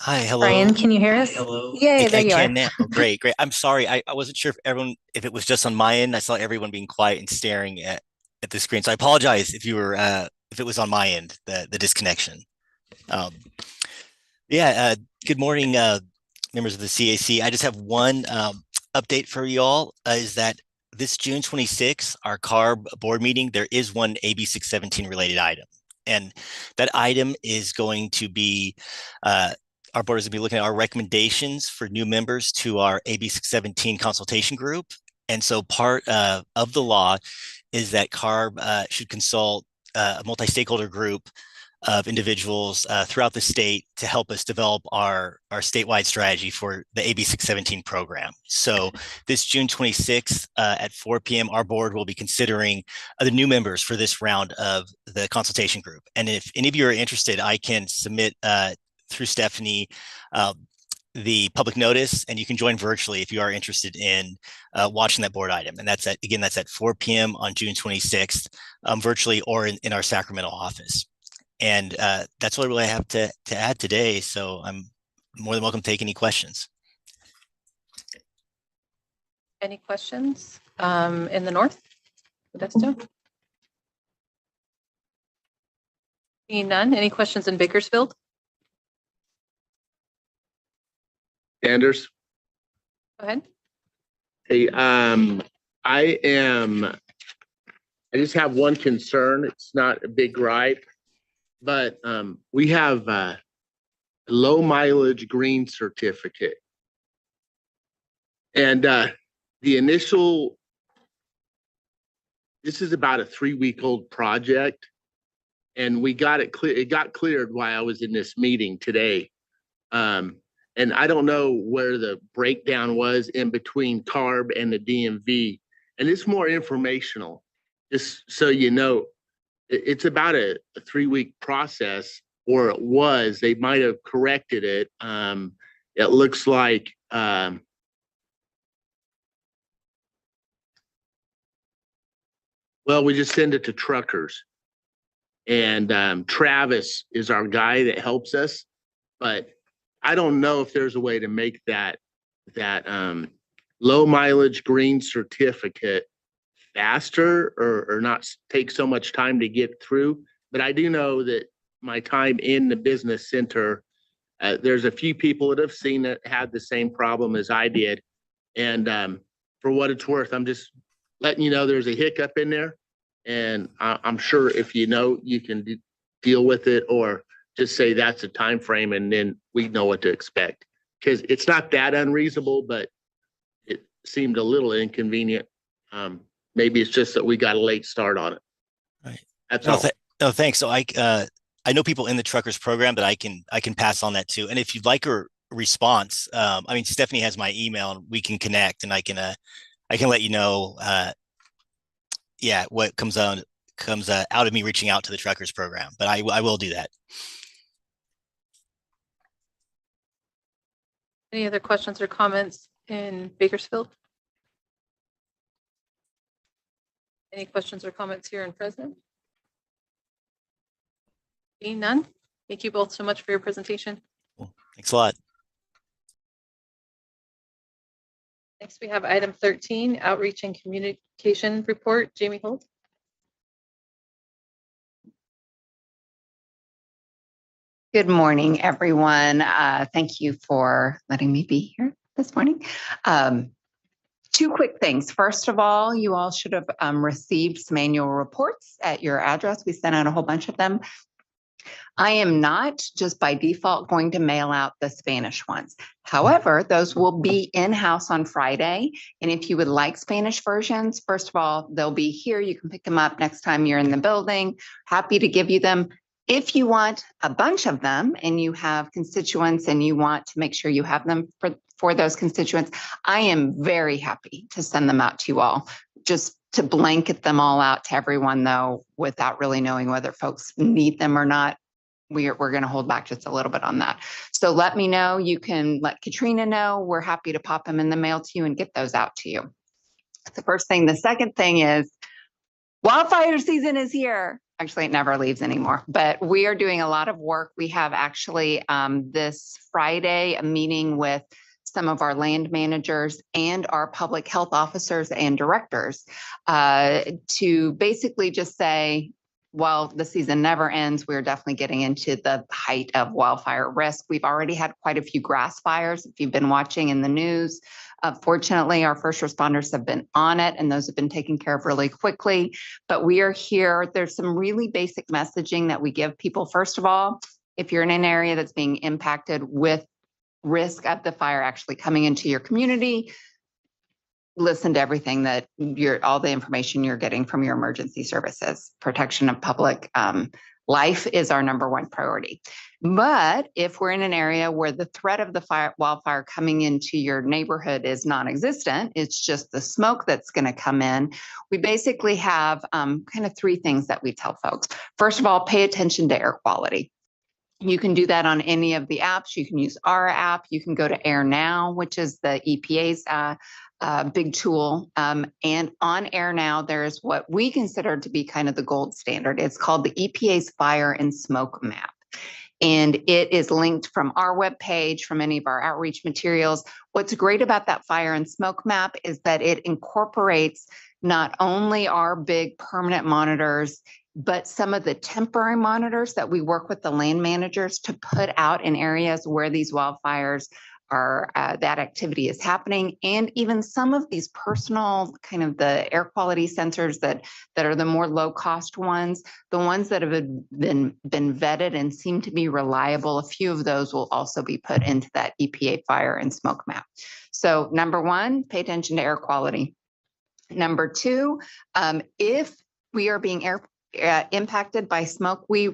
Hi, hello. Brian, can you hear us? Hello. Yay, there I you can are. now. Oh, great, great. I'm sorry. I wasn't sure if it was just on my end. I saw everyone being quiet and staring at the screen. So I apologize if you were if it was on my end, the disconnection. Um, yeah, good morning, members of the CAC. I just have one update for you all, is that this June 26th, our CARB board meeting, there is one AB 617 related item. And that item is going to be, our board is going to be looking at our recommendations for new members to our AB 617 consultation group. And so part of the law is that CARB should consult a multi-stakeholder group of individuals throughout the state to help us develop our statewide strategy for the AB 617 program. So this June 26th at 4 p.m., our board will be considering the new members for this round of the consultation group. And if any of you are interested, I can submit through Stephanie the public notice, and you can join virtually if you are interested in watching that board item. And that's at 4 p.m. on June 26th, virtually or in our Sacramento office. And that's what I really have to add today. So I'm more than welcome to take any questions. Any questions in the north? Modesto? Seeing none. Any questions in Bakersfield? Anders. Go ahead. Hey, I just have one concern. It's not a big gripe, but we have a low mileage green certificate. And the initial, this is about a 3-week-old project, and we got it clear. It got cleared while I was in this meeting today. And I don't know where the breakdown was in between CARB and the DMV. And it's more informational, just so you know. It's about a 3-week process, or it was. They might have corrected it. It looks like well, we just send it to truckers. And Travis is our guy that helps us. But I don't know if there's a way to make that low mileage green certificate faster or not take so much time to get through. But I do know that my time in the business center, there's a few people that have seen it, had the same problem as I did. And for what it's worth, I'm just letting you know there's a hiccup in there. And I'm sure if you know, you can deal with it, or just say that's a time frame, and then we know what to expect. Because it's not that unreasonable, but it seemed a little inconvenient. Maybe it's just that we got a late start on it. Right. That's all. No, thanks. So I know people in the truckers program, but I can pass on that too. And if you'd like a response, I mean, Stephanie has my email, and we can connect, and I can let you know, what comes out of me reaching out to the truckers program. But I will do that. Any other questions or comments in Bakersfield? Any questions or comments here in Fresno? Seeing none. Thank you both so much for your presentation. Cool. Thanks a lot. Next, we have item 13, Outreach and Communication Report. Jamie Holt. Good morning, everyone. Thank you for letting me be here this morning. Two quick things. First of all, you all should have received some annual reports at your address. We sent out a whole bunch of them. I am not just by default going to mail out the Spanish ones. However, those will be in-house on Friday. And if you would like Spanish versions, first of all, they'll be here. You can pick them up next time you're in the building. Happy to give you them. If you want a bunch of them and you have constituents and you want to make sure you have them for those constituents, I am very happy to send them out to you all. Just to blanket them all out to everyone, though, without really knowing whether folks need them or not, we're going to hold back just a little bit on that. So let me know. You can let Katrina know. We're happy to pop them in the mail to you and get those out to you. That's the first thing. The second thing is wildfire season is here. Actually, it never leaves anymore, but we are doing a lot of work. We have actually this Friday a meeting with some of our land managers and our public health officers and directors to basically just say, while the season never ends, we're definitely getting into the height of wildfire risk. We've already had quite a few grass fires. If you've been watching in the news, fortunately, our first responders have been on it and those have been taken care of really quickly. But we are here. There's some really basic messaging that we give people. First of all, if you're in an area that's being impacted with risk of the fire actually coming into your community, listen to everything that all the information you're getting from your emergency services. Protection of public life is our number one priority. But if we're in an area where the threat of the wildfire coming into your neighborhood is non-existent, it's just the smoke that's going to come in, we basically have kind of three things that we tell folks. First of all, pay attention to air quality. You can do that on any of the apps. You can use our app. You can go to Air Now, which is the EPA's big tool. And on Air Now, there is what we consider to be kind of the gold standard. It's called the EPA's Fire and Smoke Map. And it is linked from our webpage, from any of our outreach materials. What's great about that fire and smoke map is that it incorporates not only our big permanent monitors, but some of the temporary monitors that we work with the land managers to put out in areas where these wildfires are, that activity is happening. And even some of these personal kind of the air quality sensors that are the more low cost ones, the ones that have been vetted and seem to be reliable, a few of those will also be put into that EPA fire and smoke map. So number one, pay attention to air quality. Number two, if we are being impacted by smoke, we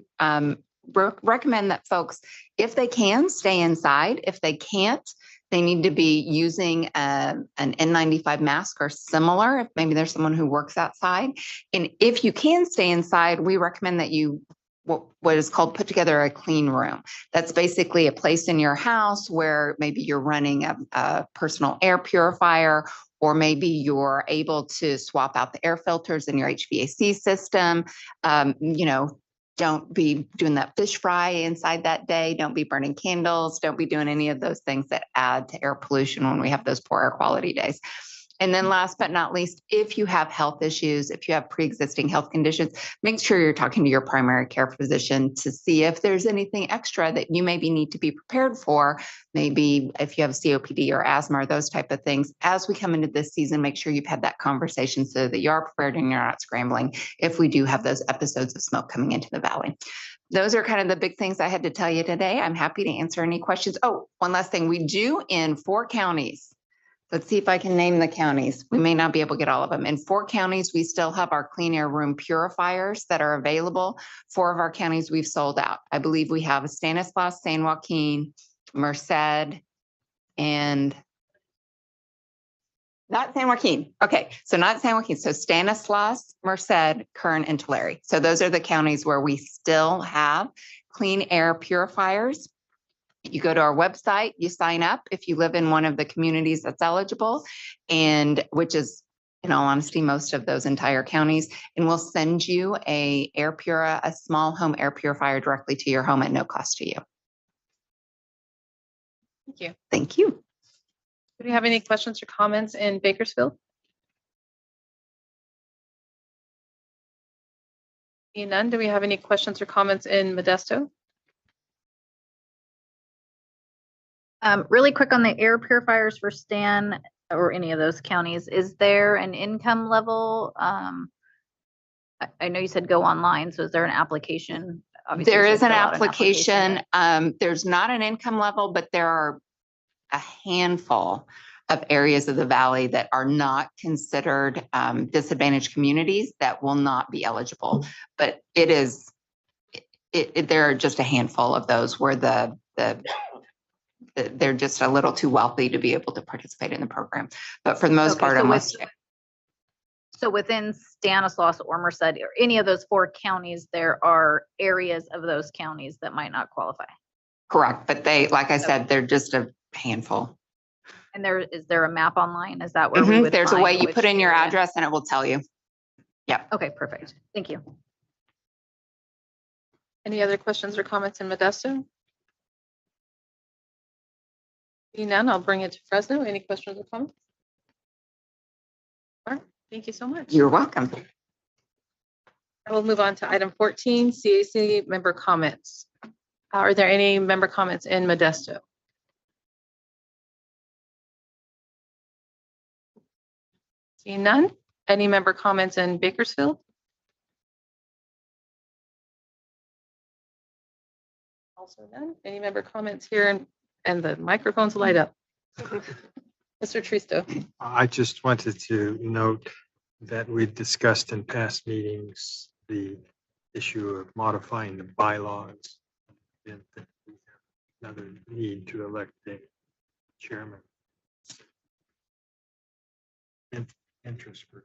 recommend that folks, if they can, stay inside. If they can't, they need to be using an N95 mask or similar, if maybe there's someone who works outside. And if you can stay inside, we recommend that you what is called put together a clean room. That's basically a place in your house where maybe you're running a personal air purifier, or maybe you're able to swap out the air filters in your HVAC system. Don't be doing that fish fry inside that day. Don't be burning candles. Don't be doing any of those things that add to air pollution when we have those poor air quality days. And then last but not least, if you have health issues, if you have pre-existing health conditions, make sure you're talking to your primary care physician to see if there's anything extra that you maybe need to be prepared for. Maybe if you have COPD or asthma or those type of things. As we come into this season, make sure you've had that conversation so that you are prepared and you're not scrambling if we do have those episodes of smoke coming into the valley. Those are kind of the big things I had to tell you today. I'm happy to answer any questions. Oh, one last thing. We do in 4 counties. Let's see if I can name the counties. We may not be able to get all of them. In 4 counties, we still have our clean air room purifiers that are available. 4 of our counties we've sold out. I believe we have Stanislaus, San Joaquin, Merced, and not San Joaquin. Okay, so not San Joaquin. So Stanislaus, Merced, Kern, and Tulare. So those are the counties where we still have clean air purifiers. You go to our website, you sign up if you live in one of the communities that's eligible, and which is, in all honesty, most of those entire counties, and we'll send you a small home air purifier directly to your home at no cost to you. Thank you. Thank you. Do we have any questions or comments in Bakersfield? Seeing none, do we have any questions or comments in Modesto? Really quick on the air purifiers for Stan or any of those counties, is there an income level? I know you said go online, so is there an application? Obviously, There you is said an fill out application. There's not an income level, but there are a handful of areas of the valley that are not considered disadvantaged communities that will not be eligible. But there are just a handful of those where they're just a little too wealthy to be able to participate in the program. But for the most part, so within Stanislaus or Merced or any of those 4 counties, there are areas of those counties that might not qualify. Correct. But like I said, they're just a handful. And is there a map online? Is that where we would there's a find way you which put in your area? address and it will tell you. Yep. Okay, perfect. Thank you. Any other questions or comments in Modesto? Seeing none, I'll bring it to Fresno. Any questions or comments? All right, thank you so much. You're welcome. I will move on to item 14, CAC member comments. Are there any member comments in Modesto? Seeing none. Any member comments in Bakersfield? Also none. Any member comments here and the microphones light up? Mr. Tristo. I just wanted to note that we discussed in past meetings the issue of modifying the bylaws. And that we have another need to elect a chairman. Interest group.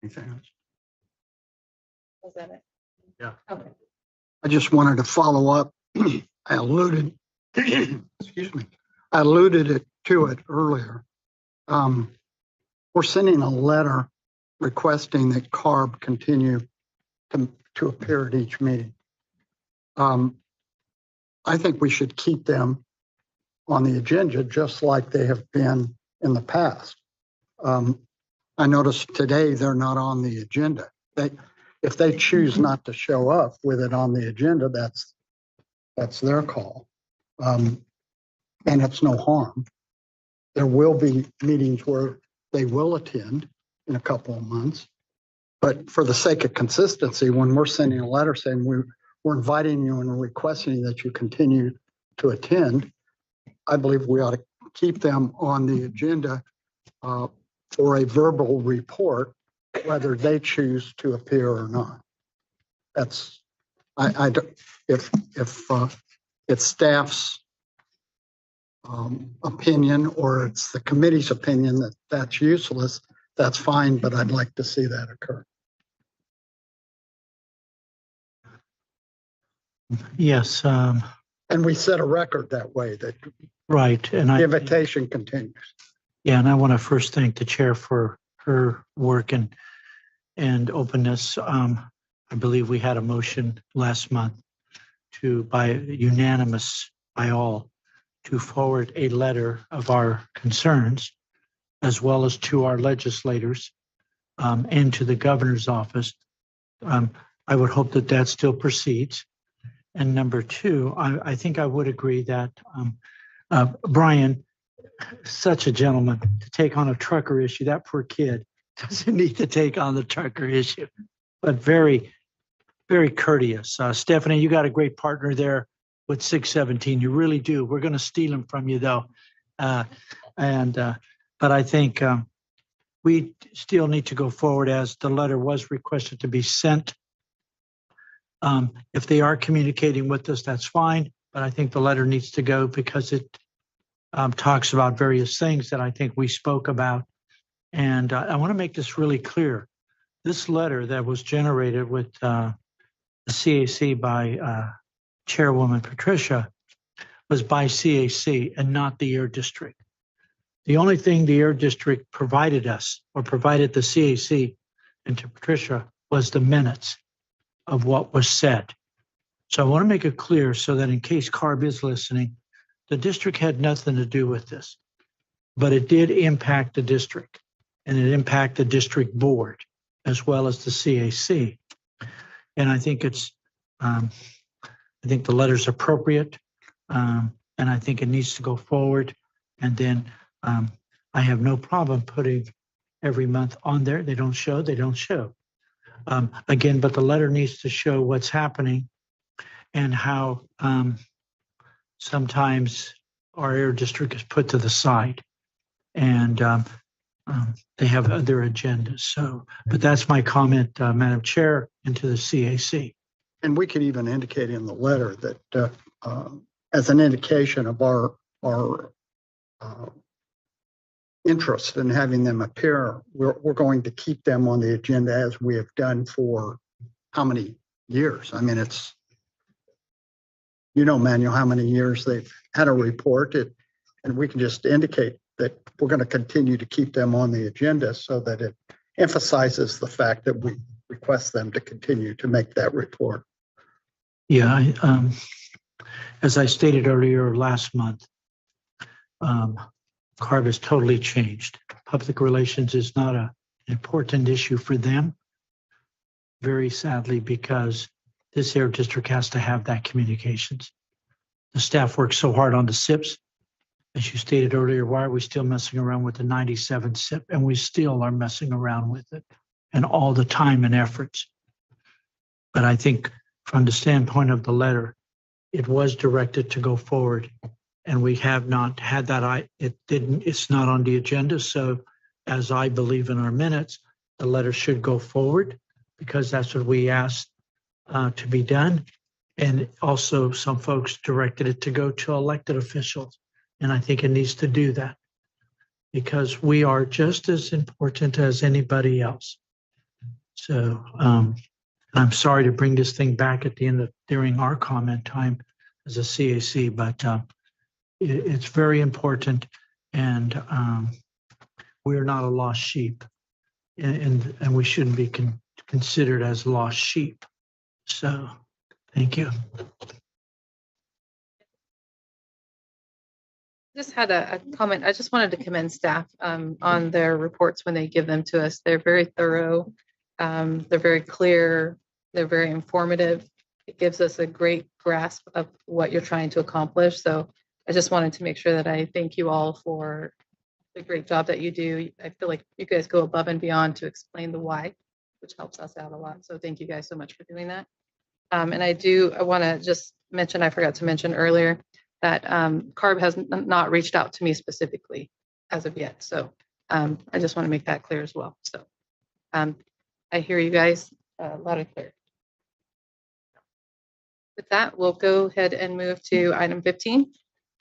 Anything else? Was that it? Yeah. Okay. I just wanted to follow up. I alluded, excuse me, I alluded to it earlier. We're sending a letter requesting that CARB continue to appear at each meeting. I think we should keep them on the agenda just like they have been in the past. I noticed today they're not on the agenda. If they choose not to show up with it on the agenda, that's their call. And it's no harm. There will be meetings where they will attend in a couple of months. But for the sake of consistency, when we're sending a letter saying we're inviting you and requesting that you continue to attend, I believe we ought to keep them on the agenda for a verbal report, whether they choose to appear or not. That's, I don't, if it's staff's opinion or it's the committee's opinion that that's useless, that's fine, but I'd like to see that occur. Yes, And we set a record that way, that right. And the I, invitation continues. yeah, and I want to first thank the chair for her work and openness. I believe we had a motion last month by unanimous by all to forward a letter of our concerns, as well as to our legislators and to the governor's office. I would hope that that still proceeds. And number two, I think I would agree that Brian, such a gentleman, to take on a trucker issue, that poor kid doesn't need to take on the trucker issue, but very, very courteous. Stephanie, you got a great partner there with 617. You really do. We're going to steal him from you though. But I think we still need to go forward as the letter was requested to be sent. If they are communicating with us, that's fine. But I think the letter needs to go because it talks about various things that I think we spoke about. And I want to make this really clear. This letter that was generated with the CAC by Chairwoman Patricia was by CAC and not the Air District. The only thing the Air District provided us or provided the CAC and to Patricia was the minutes of what was said. So I want to make it clear so that in case CARB is listening, the district had nothing to do with this, but it did impact the district and it impacted the district board as well as the CAC. And I think I think the letter's appropriate and I think it needs to go forward. And then I have no problem putting every month on there. They don't show, they don't show. Again, but the letter needs to show what's happening and how sometimes our air district is put to the side and they have other agendas. So, but that's my comment, Madam Chair, and to the CAC. And we could even indicate in the letter that as an indication of our interest in having them appear, we're going to keep them on the agenda as we have done for how many years. I mean, it's, Manuel, how many years they've had a report, and we can just indicate that we're going to continue to keep them on the agenda so that it emphasizes the fact that we request them to continue to make that report. Yeah, as I stated earlier last month, CARB has totally changed. Public relations is not an important issue for them, very sadly, because this air district has to have that communications. The staff works so hard on the SIPs. As you stated earlier, why are we still messing around with the 97 SIP? And we still are messing around with it, and all the time and efforts. But I think from the standpoint of the letter, it was directed to go forward, and we have not had that. It's not on the agenda. So as I believe in our minutes, the letter should go forward because that's what we asked to be done. And also some folks directed it to go to elected officials. And I think it needs to do that because we are just as important as anybody else. So I'm sorry to bring this thing back at the end of during our comment time as a CAC, but it's very important, and we're not a lost sheep, and we shouldn't be considered as lost sheep. So, thank you. Just had a comment. I just wanted to commend staff on their reports when they give them to us. They're very thorough. They're very clear. They're very informative. It gives us a great grasp of what you're trying to accomplish. So I just wanted to make sure that I thank you all for the great job that you do. I feel like you guys go above and beyond to explain the why, which helps us out a lot. So thank you guys so much for doing that. And I want to just mention, I forgot to mention earlier, that CARB has not reached out to me specifically as of yet. So I just want to make that clear as well. So I hear you guys loud and clear. With that, we'll go ahead and move to item 15,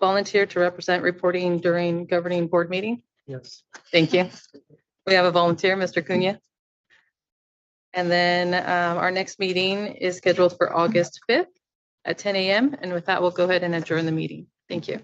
volunteer to represent reporting during governing board meeting. Yes. Thank you. We have a volunteer, Mr. Cunha. And then our next meeting is scheduled for August 5th at 10 a.m. And with that, we'll go ahead and adjourn the meeting. Thank you.